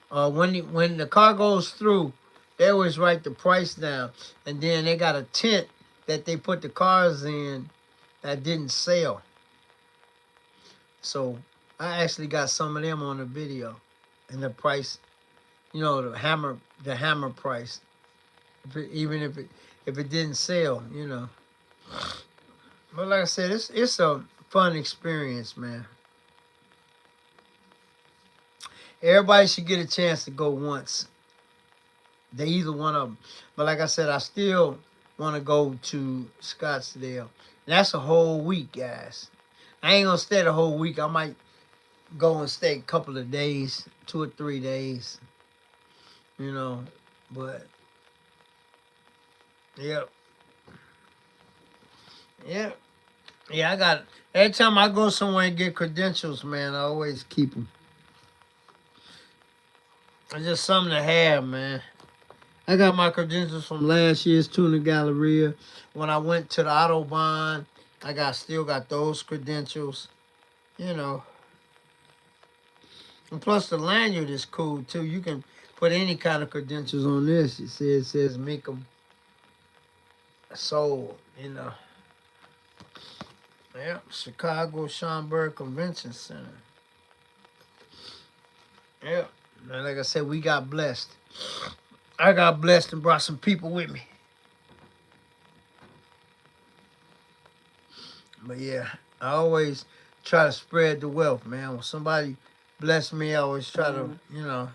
when the car goes through, they always write the price down. And then they got a tent that they put the cars in that didn't sell. So I actually got some of them on the video. And the price, you know, the hammer price. Even if it didn't sell, you know. But like I said, it's a fun experience, man. Everybody should get a chance to go once. They either one of them. But like I said, I still want to go to Scottsdale. And that's a whole week, guys. I ain't gonna stay the whole week. I might go and stay a couple of days, 2 or 3 days. You know, but yep. Yep. Yeah, I got every time I go somewhere and get credentials, man, I always keep them. It's just something to have, man. I got my credentials from last year's Tuna Galleria. When I went to the Autobahn, still got those credentials, you know. And plus the lanyard is cool too. You can put any kind of credentials on this. It says make them sold, you know. Yep, Chicago Schomburg Convention Center. Yep. And like I said, we got blessed. I got blessed and brought some people with me. But yeah, I always try to spread the wealth, man. When somebody bless me, I always try to, you know,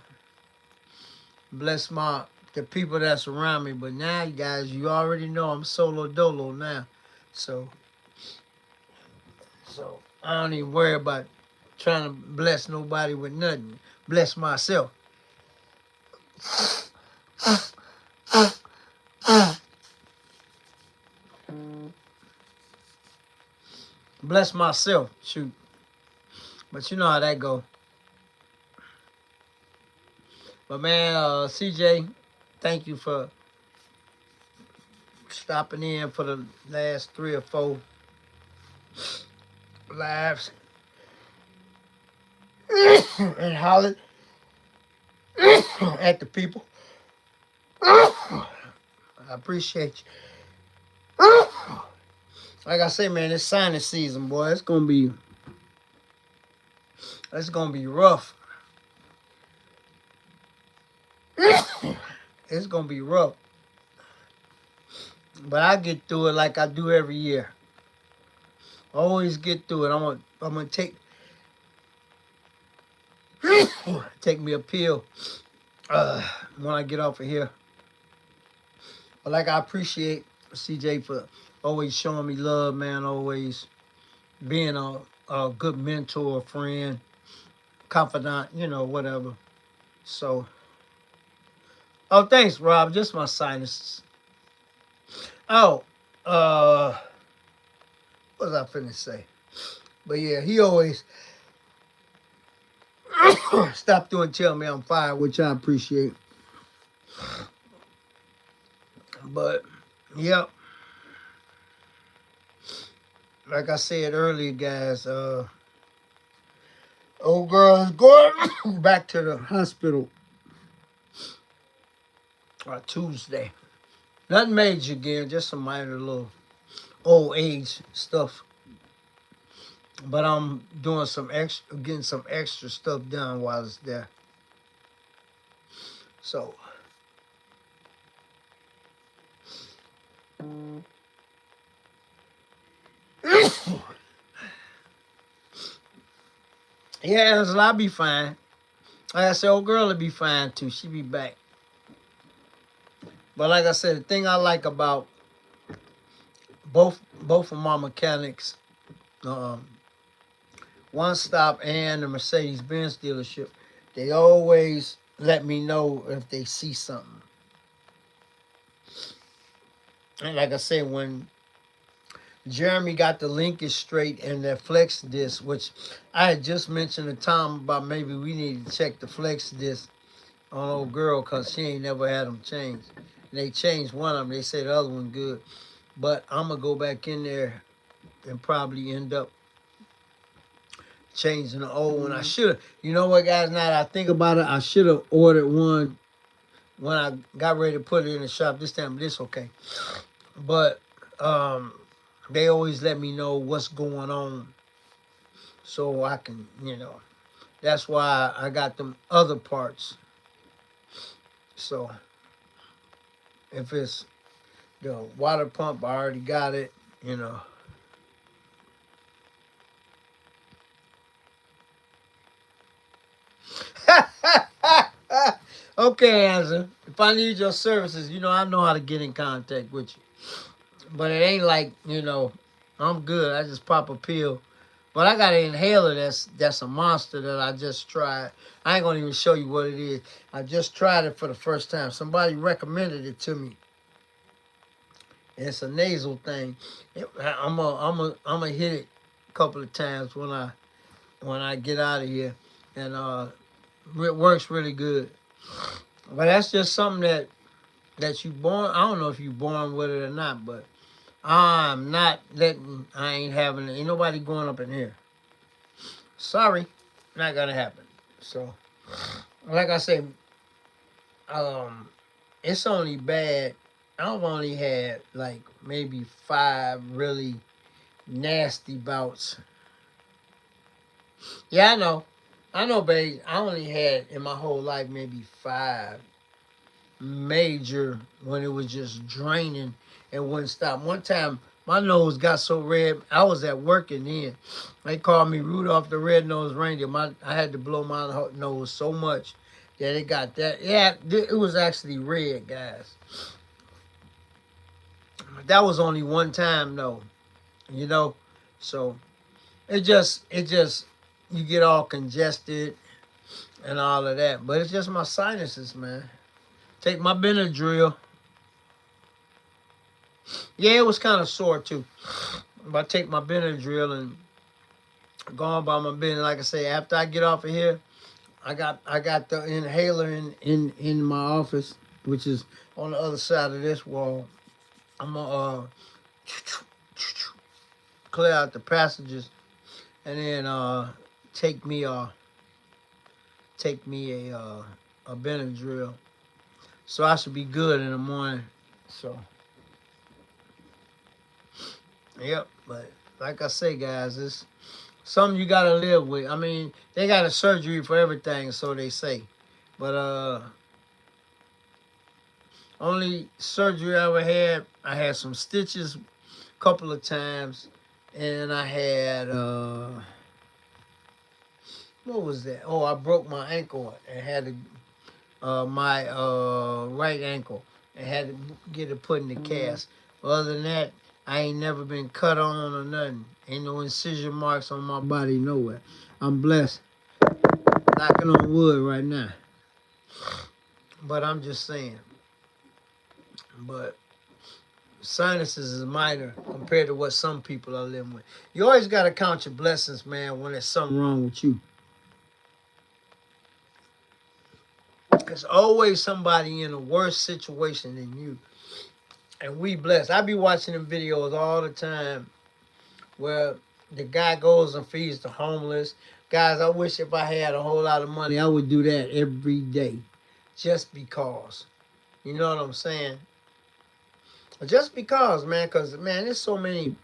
bless the people that's around me. But now, you guys, you already know I'm solo dolo now. So I don't even worry about trying to bless nobody with nothing. Bless myself. Bless myself, shoot. But you know how that go. But man, CJ, thank you for stopping in for the last 3 or 4 lives and hollered at the people. I appreciate you. Like I say, man, it's sinus season, boy. It's gonna be rough. It's gonna be rough. But I get through it like I do every year. Always get through it. I'm gonna take me a pill when I get off of here. But like I appreciate CJ for always showing me love, man. Always being a good mentor, friend, confidant, you know, whatever. So, oh, thanks, Rob. Just my sinuses. Oh, what was I finna say? But yeah, he always stop through and tell me I'm fine, which I appreciate. But, yep. Like I said earlier, guys, old girl is going back to the hospital Tuesday. Nothing major again, just some minor little old age stuff. But I'm doing some extra, getting some extra stuff done while it's there. So, yeah, Angela, I'll be fine. Like I said, old girl will be fine too. She be back. But like I said, the thing I like about both of my mechanics, um, One Stop and the Mercedes Benz dealership, they always let me know if they see something. And like I said, when Jeremy got the linkage straight and that flex disc, which I had just mentioned a time about maybe we need to check the flex disc on old girl because she ain't never had them changed. And they changed one of them. They said the other one good. But I'm going to go back in there and probably end up changing the old one. I should have. You know what, guys? Now that I think about it, I should have ordered one when I got ready to put it in the shop this time. But it's okay. But they always let me know what's going on so I can, That's why I got them other parts. So if it's the water pump, I already got it. Okay, Answer. If I need your services, I know how to get in contact with you. But it ain't like, I'm good. I just pop a pill. But I got an inhaler that's a monster that I just tried. I ain't gonna even show you what it is. I just tried it for the first time. Somebody recommended it to me. It's a nasal thing. I'm gonna hit it a couple of times when I get out of here, and it works really good. But that's just something that you born. I don't know if you born with it or not, but I'm not letting. I ain't having it. Ain't nobody going up in here. Sorry, not gonna happen. So, like I say, um, it's only bad. I've only had like maybe 5 really nasty bouts. Yeah, I know, babe. I only had in my whole life maybe 5 major when it was just draining and wouldn't stop. One time, my nose got so red. I was at work and then they called me Rudolph the Red-Nosed Reindeer. I had to blow my nose so much that it got that. Yeah, it was actually red, guys. That was only one time though, you know. So it just you get all congested and all of that. But it's just my sinuses, man. Take my Benadryl. Yeah, it was kind of sore too. But I take my Benadryl and go on by my business. Like I say, after I get off of here, I got the inhaler in my office, which is on the other side of this wall. I'm gonna clear out the passages and then take me a a Benadryl. So I should be good in the morning. So yep, but like I say, guys, it's something you gotta live with. I mean, they got a surgery for everything, so they say. But only surgery I ever had, I had some stitches a couple of times, and I had what was that? Oh, I broke my ankle and had to my right ankle and had to get it put in the cast. Other than that, I ain't never been cut on or nothing. Ain't no incision marks on my body nowhere. I'm blessed. Knocking on wood right now. But I'm just saying. But sinuses is minor compared to what some people are living with. You always got to count your blessings, man, when there's something wrong with you. There's always somebody in a worse situation than you. And we blessed. I be watching them videos all the time where the guy goes and feeds the homeless. Guys, I wish if I had a whole lot of money, I would do that every day. Just because. You know what I'm saying? Just because, man, because, man, there's so many,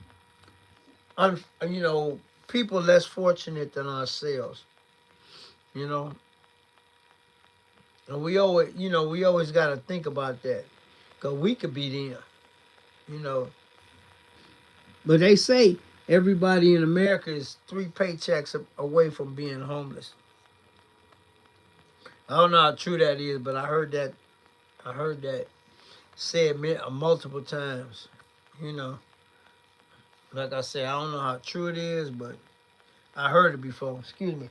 you know, people less fortunate than ourselves, you know. And we always got to think about that, cause we could be them, you know. But they say everybody in America is 3 paychecks away from being homeless. I don't know how true that is, but I heard that. I heard that said multiple times. You know, like I said, I don't know how true it is, but I heard it before. Excuse me.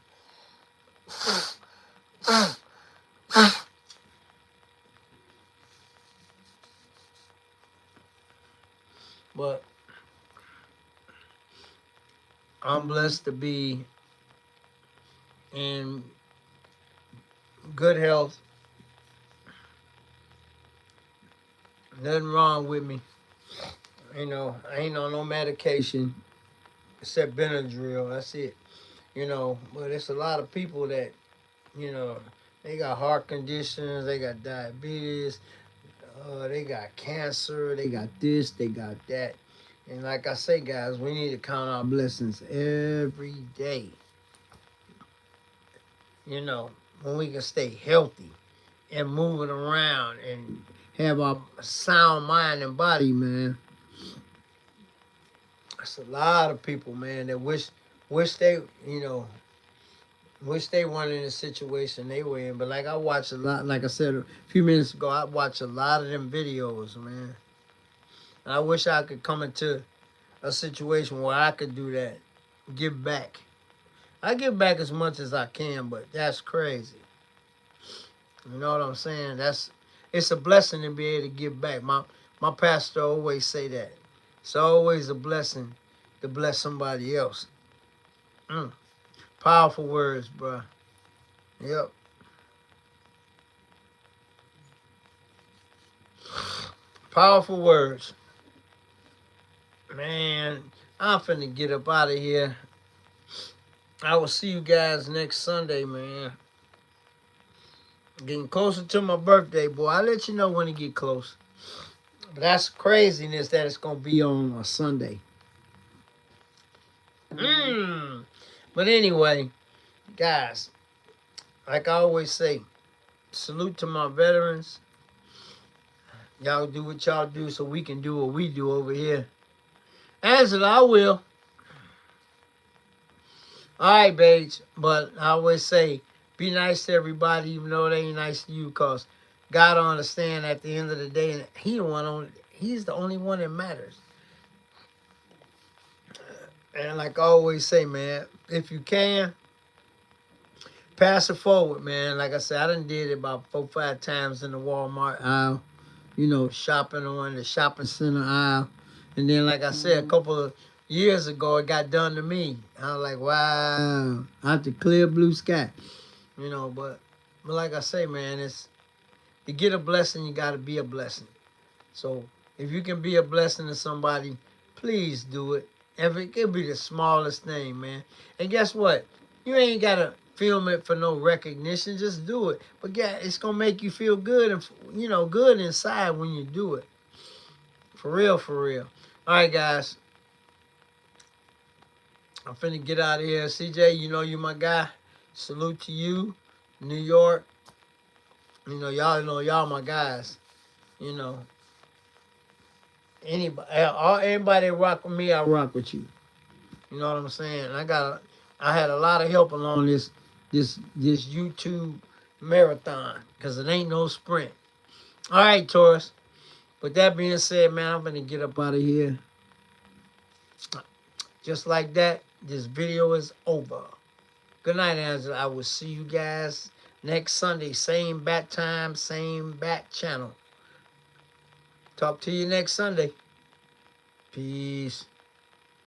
But I'm blessed to be in good health. Nothing wrong with me. You know, I ain't on no medication except Benadryl. That's it. You know, but it's a lot of people that, you know, they got heart conditions, they got diabetes, they got cancer, they got this, they got that. And like I say, guys, we need to count our blessings every day. You know, when we can stay healthy and moving around and have our sound mind and body, man. It's a lot of people, man, that wish they, you know, wish they weren't in the situation they were in. But like I watch a lot, like I said a few minutes ago, I watch a lot of them videos, man. And I wish I could come into a situation where I could do that, give back. I give back as much as I can, but that's crazy. You know what I'm saying? It's a blessing to be able to give back. My pastor always say that. It's always a blessing to bless somebody else. Mm. Powerful words, bro. Yep. Powerful words. Man, I'm finna get up out of here. I will see you guys next Sunday, man. Getting closer to my birthday, boy. I'll let you know when it get close. But that's craziness that it's gonna be on a Sunday. But anyway, guys, like I always say, salute to my veterans. Y'all do what y'all do so we can do what we do over here. Angela, I will. All right, babes. But I always say, be nice to everybody, even though they ain't nice to you, because God will understand at the end of the day, and He's the only one that matters. And like I always say, man, if you can, pass it forward, man. Like I said, I done did it about 4 5 times in the Walmart aisle, you know, shopping on the shopping center aisle. And then, like I said, a couple of years ago, it got done to me. I was like, wow, out the clear blue sky. You know, but like I say, man, it's to get a blessing, you got to be a blessing. So if you can be a blessing to somebody, please do it. It could be the smallest thing, man. And guess what? You ain't got to film it for no recognition. Just do it. But yeah, it's going to make you feel good and, you know, good inside when you do it. For real, for real. All right, guys. I'm finna get out of here. CJ, you know you my guy. Salute to you. New York. You know y'all my guys. You know. Anybody rock with me, I rock with you. You know what I'm saying? I had a lot of help along this YouTube marathon, because it ain't no sprint. All right, Taurus. With that being said, man, I'm gonna get up out of here. Just like that, this video is over. Good night, Angela. I will see you guys next Sunday. Same bat time, same bat channel. Talk to you next Sunday. Peace.